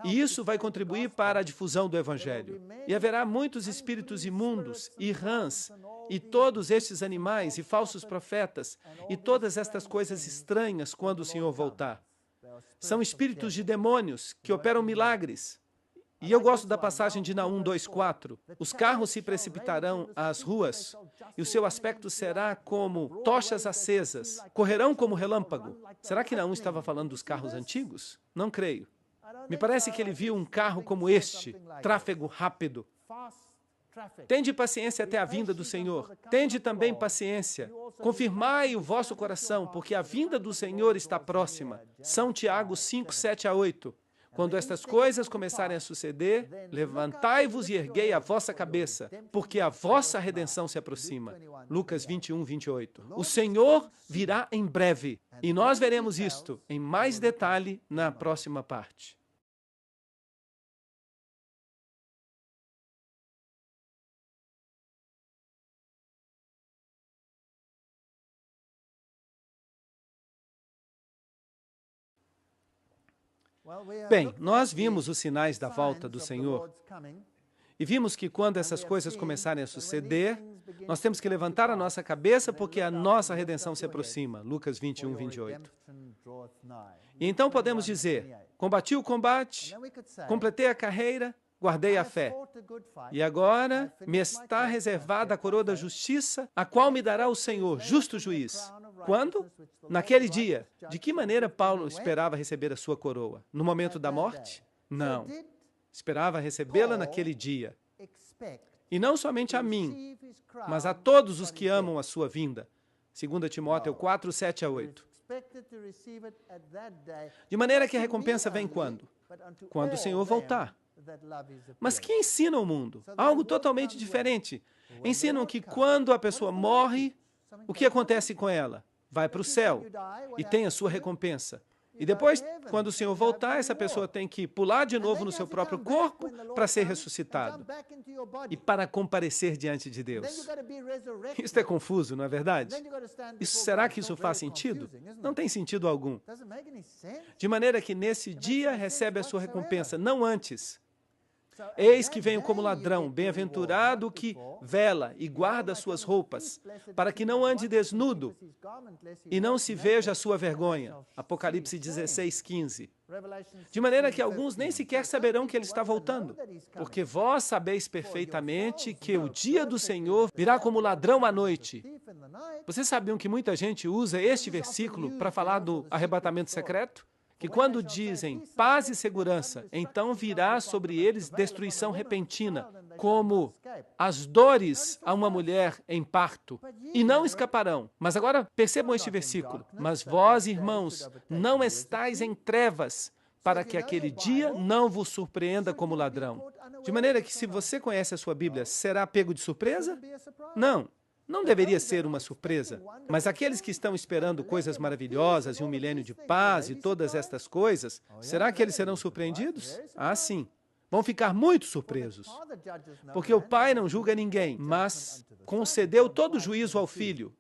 E isso vai contribuir para a difusão do Evangelho. E haverá muitos espíritos imundos e rãs, e todos estes animais e falsos profetas, e todas estas coisas estranhas quando o Senhor voltar. São espíritos de demônios que operam milagres. E eu gosto da passagem de Naum 2:4. Os carros se precipitarão às ruas, e o seu aspecto será como tochas acesas. Correrão como relâmpago. Será que Naum estava falando dos carros antigos? Não creio. Me parece que ele viu um carro como este, tráfego rápido. Tende paciência até a vinda do Senhor. Tende também paciência. Confirmai o vosso coração, porque a vinda do Senhor está próxima. São Tiago 5:7-8. Quando estas coisas começarem a suceder, levantai-vos e erguei a vossa cabeça, porque a vossa redenção se aproxima. Lucas 21:28. O Senhor virá em breve, e nós veremos isto em mais detalhe na próxima parte. Bem, nós vimos os sinais da volta do Senhor e vimos que quando essas coisas começarem a suceder, nós temos que levantar a nossa cabeça porque a nossa redenção se aproxima. Lucas 21:28. E então podemos dizer, combati o combate, completei a carreira, guardei a fé. E agora me está reservada a coroa da justiça, a qual me dará o Senhor, justo juiz. Quando? Naquele dia. De que maneira Paulo esperava receber a sua coroa? No momento da morte? Não. Esperava recebê-la naquele dia. E não somente a mim, mas a todos os que amam a sua vinda. 2 Timóteo 4:7-8. De maneira que a recompensa vem quando? Quando o Senhor voltar. Mas que ensina o mundo? Algo totalmente diferente. Ensinam que quando a pessoa morre, o que acontece com ela? Vai para o céu e tem a sua recompensa. E depois, quando o Senhor voltar, essa pessoa tem que pular de novo no seu próprio corpo para ser ressuscitado e para comparecer diante de Deus. Isso é confuso, não é verdade? Será que isso faz sentido? Não tem sentido algum. De maneira que nesse dia recebe a sua recompensa, não antes. Eis que venho como ladrão, bem-aventurado o que vela e guarda suas roupas, para que não ande desnudo e não se veja a sua vergonha. Apocalipse 16:15. De maneira que alguns nem sequer saberão que ele está voltando, porque vós sabeis perfeitamente que o dia do Senhor virá como ladrão à noite. Vocês sabiam que muita gente usa este versículo para falar do arrebatamento secreto? Que quando dizem paz e segurança, então virá sobre eles destruição repentina, como as dores a uma mulher em parto, e não escaparão. Mas agora percebam este versículo. Mas vós, irmãos, não estáis em trevas, para que aquele dia não vos surpreenda como ladrão. De maneira que se você conhece a sua Bíblia, será pego de surpresa? Não. Não deveria ser uma surpresa, mas aqueles que estão esperando coisas maravilhosas e um milênio de paz e todas estas coisas, será que eles serão surpreendidos? Ah, sim. Vão ficar muito surpresos, porque o Pai não julga ninguém, mas concedeu todo o juízo ao Filho.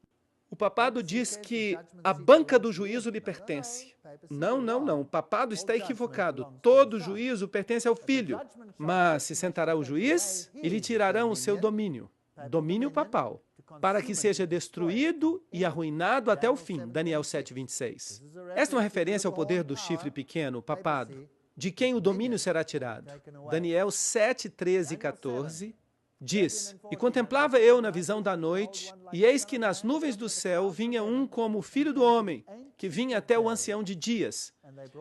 O papado diz que a banca do juízo lhe pertence. Não, não, não. O papado está equivocado. Todo o juízo pertence ao Filho, mas se sentará o juiz e lhe tirarão o seu domínio, domínio papal, para que seja destruído e arruinado até o fim. Daniel 7:26. Esta é uma referência ao poder do chifre pequeno, o papado. de quem o domínio será tirado. Daniel 7, 13 e 14 diz: E contemplava eu na visão da noite, e eis que nas nuvens do céu vinha um como o filho do homem, que vinha até o ancião de dias,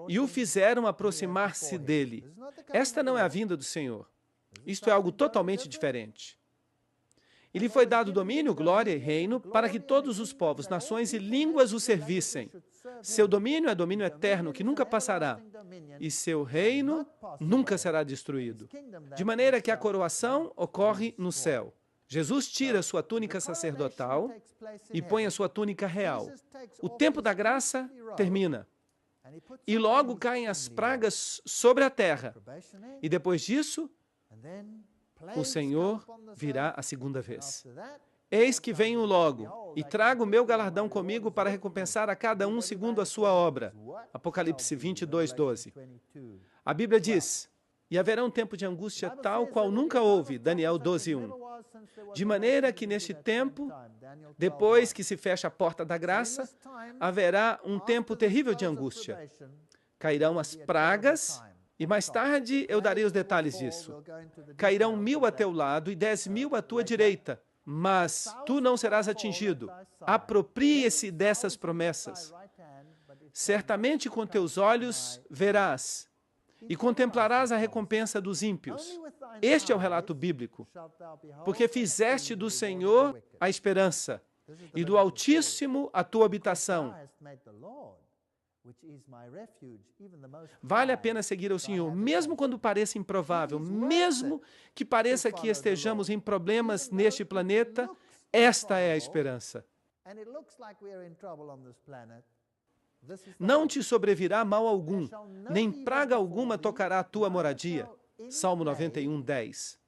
e o fizeram aproximar-se dele. Esta não é a vinda do Senhor. Isto é algo totalmente diferente. E lhe foi dado domínio, glória e reino, para que todos os povos, nações e línguas o servissem. Seu domínio é domínio eterno, que nunca passará, e seu reino nunca será destruído. De maneira que a coroação ocorre no céu. Jesus tira sua túnica sacerdotal e põe a sua túnica real. O tempo da graça termina. E logo caem as pragas sobre a terra. E depois disso, o Senhor virá a segunda vez. Eis que venho logo, e trago o meu galardão comigo para recompensar a cada um segundo a sua obra. Apocalipse 22, 12. A Bíblia diz: E haverá um tempo de angústia tal qual nunca houve. Daniel 12, 1. De maneira que neste tempo, depois que se fecha a porta da graça, haverá um tempo terrível de angústia. Cairão as pragas, e mais tarde eu darei os detalhes disso. Cairão 1000 a teu lado e 10.000 à tua direita, mas tu não serás atingido. Aproprie-se dessas promessas. Certamente com teus olhos verás e contemplarás a recompensa dos ímpios. Este é o relato bíblico. Porque fizeste do Senhor a esperança e do Altíssimo a tua habitação. Vale a pena seguir ao Senhor, mesmo quando pareça improvável, mesmo que pareça que estejamos em problemas neste planeta, esta é a esperança. Não te sobrevirá mal algum, nem praga alguma tocará a tua moradia. Salmo 91, 10.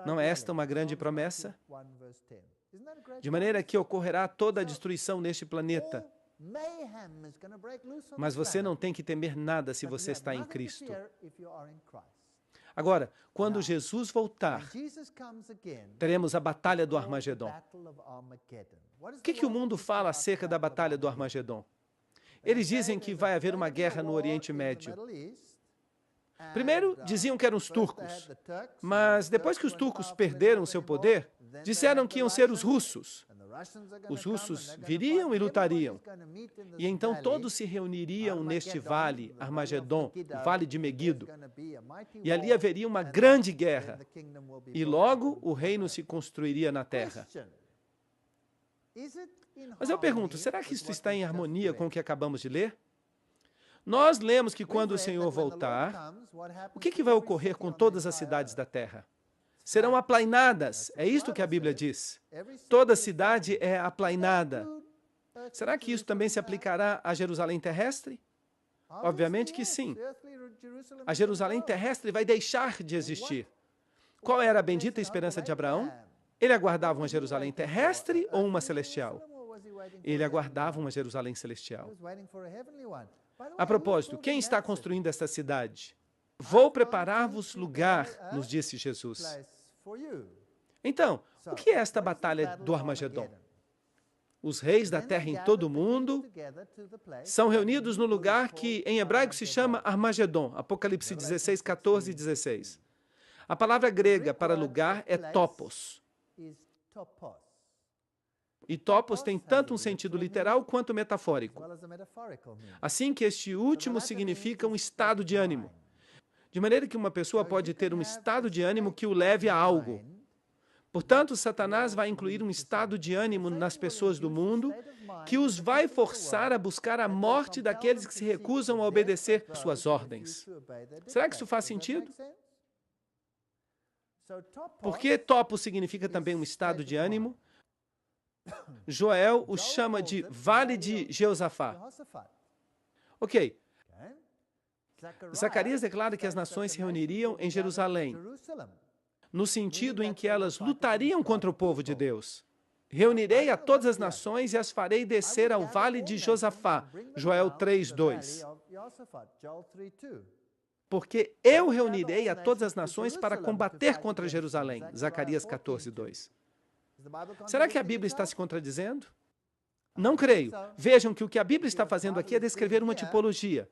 Não é esta uma grande promessa? De maneira que ocorrerá toda a destruição neste planeta. Mas você não tem que temer nada se você está em Cristo. Agora, quando Jesus voltar, teremos a batalha do Armagedon. O que o mundo fala acerca da batalha do Armagedon? Eles dizem que vai haver uma guerra no Oriente Médio. Primeiro, diziam que eram os turcos, mas depois que os turcos perderam seu poder, disseram que iam ser os russos. Os russos viriam e lutariam. E então todos se reuniriam neste vale, Armagedon, o vale de Meguido. E ali haveria uma grande guerra. E logo o reino se construiria na terra. Mas eu pergunto, será que isso está em harmonia com o que acabamos de ler? Nós lemos que quando o Senhor voltar, o que vai ocorrer com todas as cidades da terra? Serão aplainadas, é isto que a Bíblia diz. Toda cidade é aplainada. Será que isso também se aplicará a Jerusalém terrestre? Obviamente que sim. A Jerusalém terrestre vai deixar de existir. Qual era a bendita esperança de Abraão? Ele aguardava uma Jerusalém terrestre ou uma celestial? Ele aguardava uma Jerusalém celestial. A propósito, quem está construindo esta cidade? Vou preparar-vos lugar, nos disse Jesus. Então, o que é esta batalha do Armagedon? Os reis da terra em todo o mundo são reunidos no lugar que em hebraico se chama Armagedon, Apocalipse 16, 14 e 16. A palavra grega para lugar é topos. E topos tem tanto um sentido literal quanto metafórico. Assim que este último significa um estado de ânimo. De maneira que uma pessoa pode ter um estado de ânimo que o leve a algo. Portanto, Satanás vai incluir um estado de ânimo nas pessoas do mundo que os vai forçar a buscar a morte daqueles que se recusam a obedecer suas ordens. Será que isso faz sentido? Porque topos significa também um estado de ânimo. Joel o chama de Vale de Jeosafá. Ok. Zacarias declara que as nações se reuniriam em Jerusalém, no sentido em que elas lutariam contra o povo de Deus. Reunirei a todas as nações e as farei descer ao Vale de Josafá. Joel 3, 2. Porque eu reunirei a todas as nações para combater contra Jerusalém. Zacarias 14, 2. Será que a Bíblia está se contradizendo? Não creio. Vejam que o que a Bíblia está fazendo aqui é descrever uma tipologia.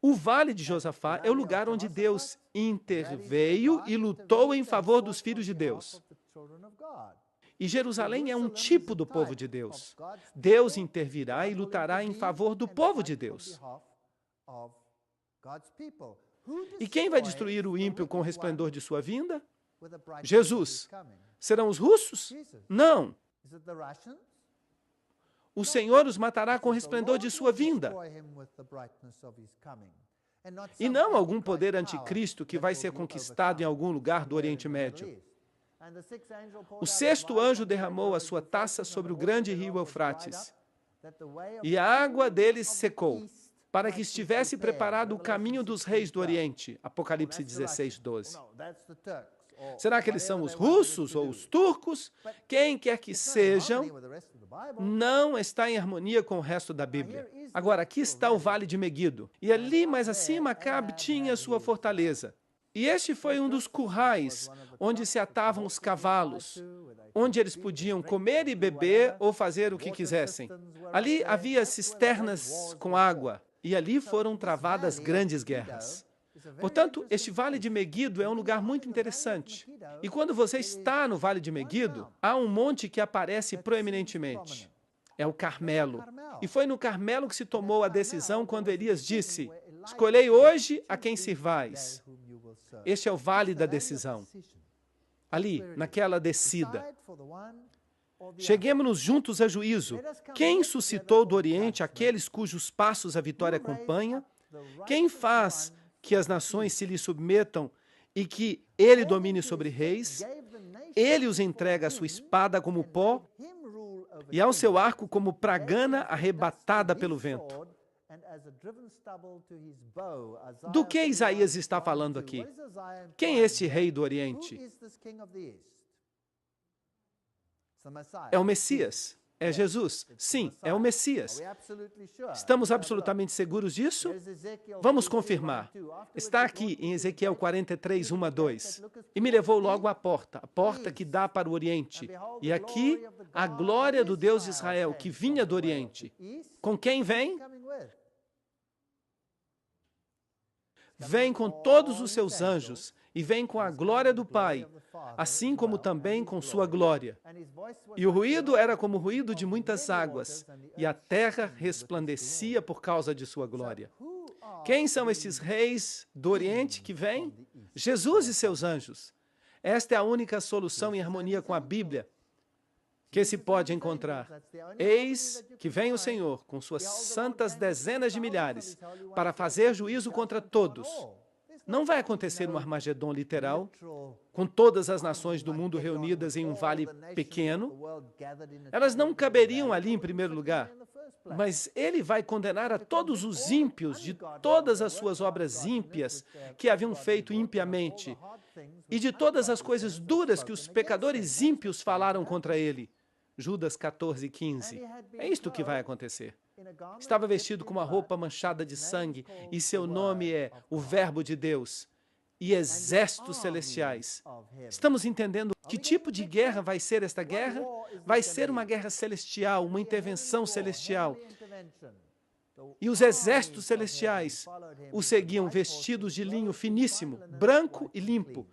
O Vale de Josafá é o lugar onde Deus interveio e lutou em favor dos filhos de Deus. E Jerusalém é um tipo do povo de Deus. Deus intervirá e lutará em favor do povo de Deus. E quem vai destruir o ímpio com o resplendor de sua vinda? Jesus. Serão os russos? Não. O Senhor os matará com o resplendor de sua vinda. E não algum poder anticristo que vai ser conquistado em algum lugar do Oriente Médio. O sexto anjo derramou a sua taça sobre o grande rio Eufrates, e a água dele secou, para que estivesse preparado o caminho dos reis do Oriente. Apocalipse 16, 12. Será que eles são os russos ou os turcos? Quem quer que sejam, não está em harmonia com o resto da Bíblia. Agora, aqui está o Vale de Meguido. E ali mais acima, Acabe tinha sua fortaleza. E este foi um dos currais onde se atavam os cavalos, onde eles podiam comer e beber ou fazer o que quisessem. Ali havia cisternas com água, e ali foram travadas grandes guerras. Portanto, este Vale de Meguido é um lugar muito interessante. E quando você está no Vale de Meguido, há um monte que aparece proeminentemente. É o Carmelo. E foi no Carmelo que se tomou a decisão quando Elias disse: escolhei hoje a quem sirvais. Este é o Vale da decisão. Ali, naquela descida. Cheguemos-nos juntos a juízo. Quem suscitou do Oriente aqueles cujos passos a vitória acompanha? Quem faz que as nações se lhe submetam e que ele domine sobre reis? Ele os entrega à sua espada como pó e ao seu arco como pragana arrebatada pelo vento. Do que Isaías está falando aqui? Quem é este rei do Oriente? É o Messias. É Jesus. Sim, é o Messias. Estamos absolutamente seguros disso? Vamos confirmar. Está aqui em Ezequiel 43, 1 a 2. E me levou logo à porta, a porta que dá para o Oriente. E aqui, a glória do Deus de Israel, que vinha do Oriente. Com quem vem? Vem com todos os seus anjos e vem com a glória do Pai, assim como também com sua glória. E o ruído era como o ruído de muitas águas, e a terra resplandecia por causa de sua glória. Quem são estes reis do Oriente que vêm? Jesus e seus anjos. Esta é a única solução em harmonia com a Bíblia que se pode encontrar. Eis que vem o Senhor com suas santas dezenas de milhares para fazer juízo contra todos. Não vai acontecer um Armagedon literal, com todas as nações do mundo reunidas em um vale pequeno. Elas não caberiam ali em primeiro lugar. Mas ele vai condenar a todos os ímpios de todas as suas obras ímpias que haviam feito impiamente e de todas as coisas duras que os pecadores ímpios falaram contra ele. Judas 14, 15. É isto que vai acontecer. Estava vestido com uma roupa manchada de sangue, e seu nome é o Verbo de Deus e exércitos celestiais. Estamos entendendo que tipo de guerra vai ser esta guerra? Vai ser uma guerra celestial, uma intervenção celestial. E os exércitos celestiais o seguiam vestidos de linho finíssimo, branco e limpo.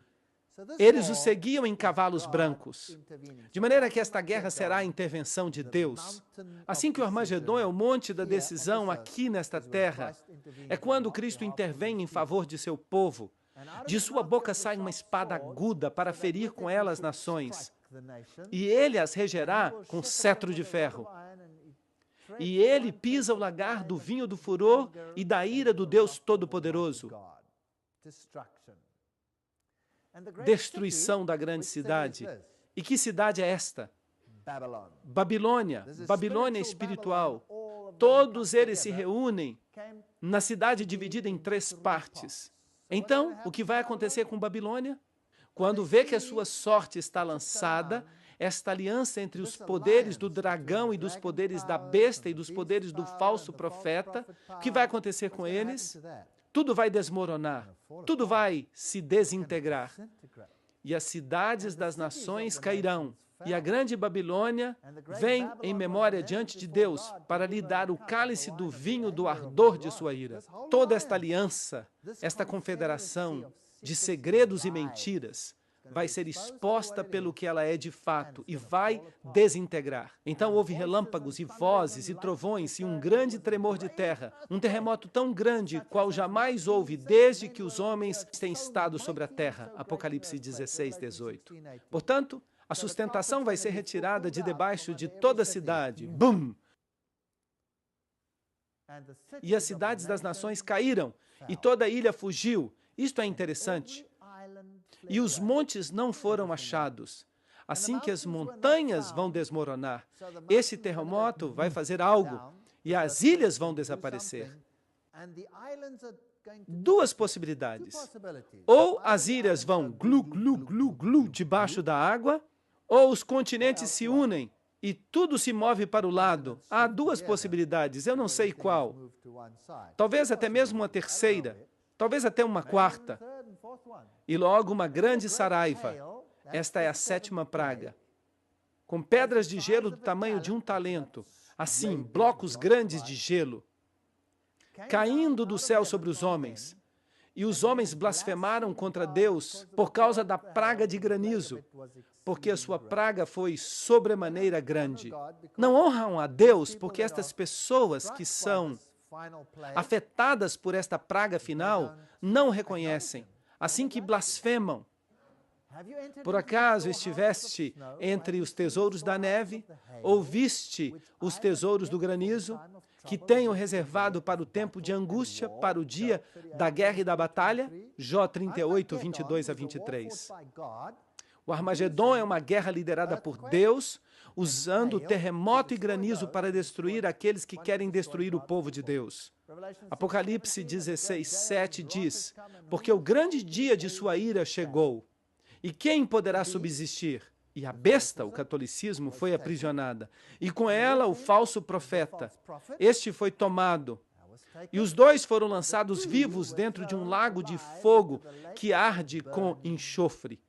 Eles o seguiam em cavalos brancos. De maneira que esta guerra será a intervenção de Deus. Assim que o Armagedon é o monte da decisão aqui nesta terra, é quando Cristo intervém em favor de seu povo. De sua boca sai uma espada aguda para ferir com ela as nações. E ele as regerá com cetro de ferro. E ele pisa o lagar do vinho do furor e da ira do Deus Todo-Poderoso. Destruição da grande cidade. E que cidade é esta? Babilônia. Babilônia espiritual. Todos eles se reúnem na cidade dividida em 3 partes. Então, o que vai acontecer com Babilônia? Quando vê que a sua sorte está lançada, esta aliança entre os poderes do dragão e dos poderes da besta e dos poderes do falso profeta, o que vai acontecer com eles? Tudo vai desmoronar, tudo vai se desintegrar. E as cidades das nações cairão, E a grande Babilônia vem em memória diante de Deus para lhe dar o cálice do vinho do ardor de sua ira. Toda esta aliança, esta confederação de segredos e mentiras, vai ser exposta pelo que ela é de fato e vai desintegrar. Então houve relâmpagos e vozes e trovões e um grande tremor de terra, um terremoto tão grande qual jamais houve desde que os homens têm estado sobre a terra. Apocalipse 16, 18. Portanto, a sustentação vai ser retirada de debaixo de toda a cidade. Bum! E as cidades das nações caíram, e toda a ilha fugiu. Isto é interessante. E os montes não foram achados. Assim que as montanhas vão desmoronar, esse terremoto vai fazer algo, e as ilhas vão desaparecer. Duas possibilidades. Ou as ilhas vão glu, glu, glu, glu debaixo da água, ou os continentes se unem e tudo se move para o lado. Há duas possibilidades, eu não sei qual. Talvez até mesmo uma terceira, talvez até uma quarta. E logo uma grande saraiva. Esta é a sétima praga. Com pedras de gelo do tamanho de um talento, assim, blocos grandes de gelo, caindo do céu sobre os homens. E os homens blasfemaram contra Deus por causa da praga de granizo, porque a sua praga foi sobremaneira grande. Não honram a Deus porque estas pessoas que são afetadas por esta praga final não reconhecem, assim que blasfemam. Por acaso estiveste entre os tesouros da neve, ou viste os tesouros do granizo, que tenho reservado para o tempo de angústia, para o dia da guerra e da batalha? Jó 38, 22 a 23. O Armagedon é uma guerra liderada por Deus, usando terremoto e granizo para destruir aqueles que querem destruir o povo de Deus. Apocalipse 16, 7 diz, porque o grande dia de sua ira chegou, e quem poderá subsistir? E a besta, o catolicismo, foi aprisionada, e com ela o falso profeta. Este foi tomado, e os dois foram lançados vivos dentro de um lago de fogo que arde com enxofre.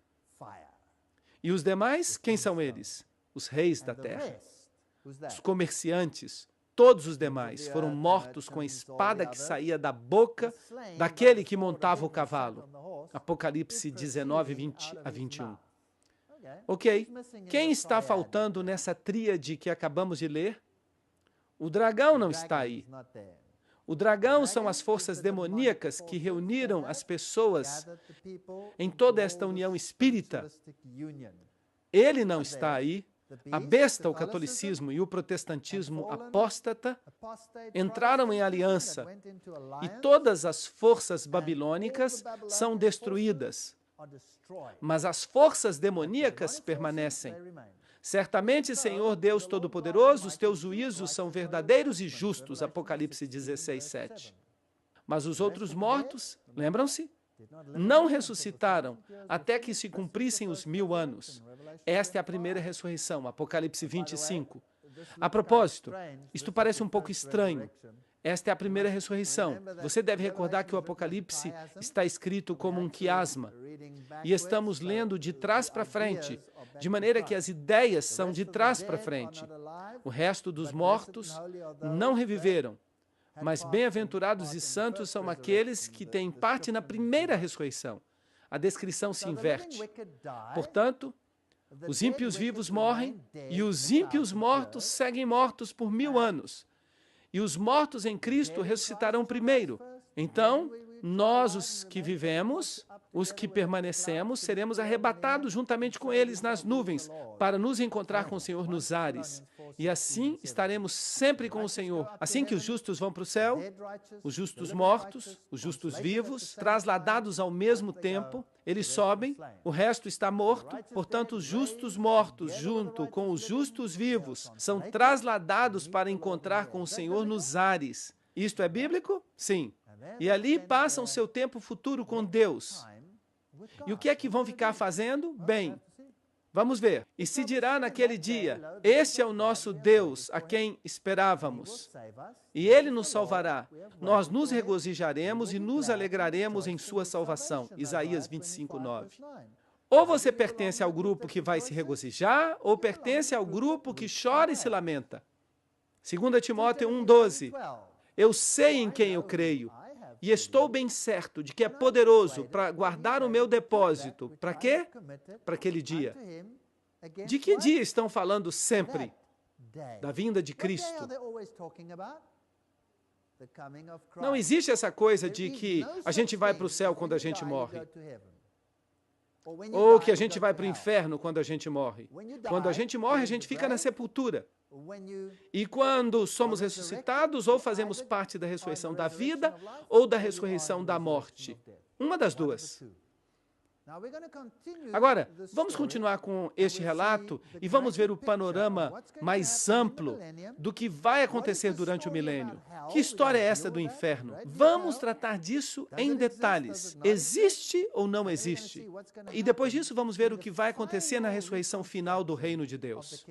E os demais, quem são eles? Os reis da terra, os comerciantes, todos os demais foram mortos com a espada que saía da boca daquele que montava o cavalo. Apocalipse 19, 20 a 21. Ok, quem está faltando nessa tríade que acabamos de ler? O dragão não está aí. O dragão são as forças demoníacas que reuniram as pessoas em toda esta união espírita. Ele não está aí. A besta, o catolicismo e o protestantismo apóstata entraram em aliança e todas as forças babilônicas são destruídas, mas as forças demoníacas permanecem. Certamente, Senhor Deus Todo-Poderoso, os teus juízos são verdadeiros e justos, Apocalipse 16, 7. Mas os outros mortos, lembram-se? Não ressuscitaram até que se cumprissem os 1000 anos. Esta é a primeira ressurreição, Apocalipse 25. A propósito, isto parece um pouco estranho. Esta é a primeira ressurreição. Você deve recordar que o Apocalipse está escrito como um quiasma. E estamos lendo de trás para frente, de maneira que as ideias são de trás para frente. O resto dos mortos não reviveram. Mas bem-aventurados e santos são aqueles que têm parte na primeira ressurreição. A descrição se inverte. Portanto, os ímpios vivos morrem e os ímpios mortos seguem mortos por 1000 anos. E os mortos em Cristo ressuscitarão primeiro. Então, nós, os que vivemos, os que permanecemos, seremos arrebatados juntamente com eles nas nuvens, para nos encontrar com o Senhor nos ares. E assim estaremos sempre com o Senhor. Assim que os justos vão para o céu, os justos mortos, os justos vivos, trasladados ao mesmo tempo, eles sobem, o resto está morto, portanto os justos mortos, junto com os justos vivos, são trasladados para encontrar com o Senhor nos ares. Isto é bíblico? Sim. E ali passam seu tempo futuro com Deus. E o que é que vão ficar fazendo? Bem, vamos ver. E se dirá naquele dia, este é o nosso Deus, a quem esperávamos. E Ele nos salvará. Nós nos regozijaremos e nos alegraremos em sua salvação. Isaías 25, 9. Ou você pertence ao grupo que vai se regozijar, ou pertence ao grupo que chora e se lamenta. 2 Timóteo 1,12. Eu sei em quem eu creio, e estou bem certo de que é poderoso para guardar o meu depósito. Para quê? Para aquele dia. De que dia estão falando sempre? Da vinda de Cristo. Não existe essa coisa de que a gente vai para o céu quando a gente morre. Ou que a gente vai para o inferno quando a gente morre. Quando a gente morre, a gente fica na sepultura. E quando somos ressuscitados, ou fazemos parte da ressurreição da vida, ou da ressurreição da morte. Uma das duas. Agora, vamos continuar com este relato e vamos ver o panorama mais amplo do que vai acontecer durante o milênio. Que história é essa do inferno? Vamos tratar disso em detalhes. Existe ou não existe? E depois disso, vamos ver o que vai acontecer na ressurreição final do reino de Deus.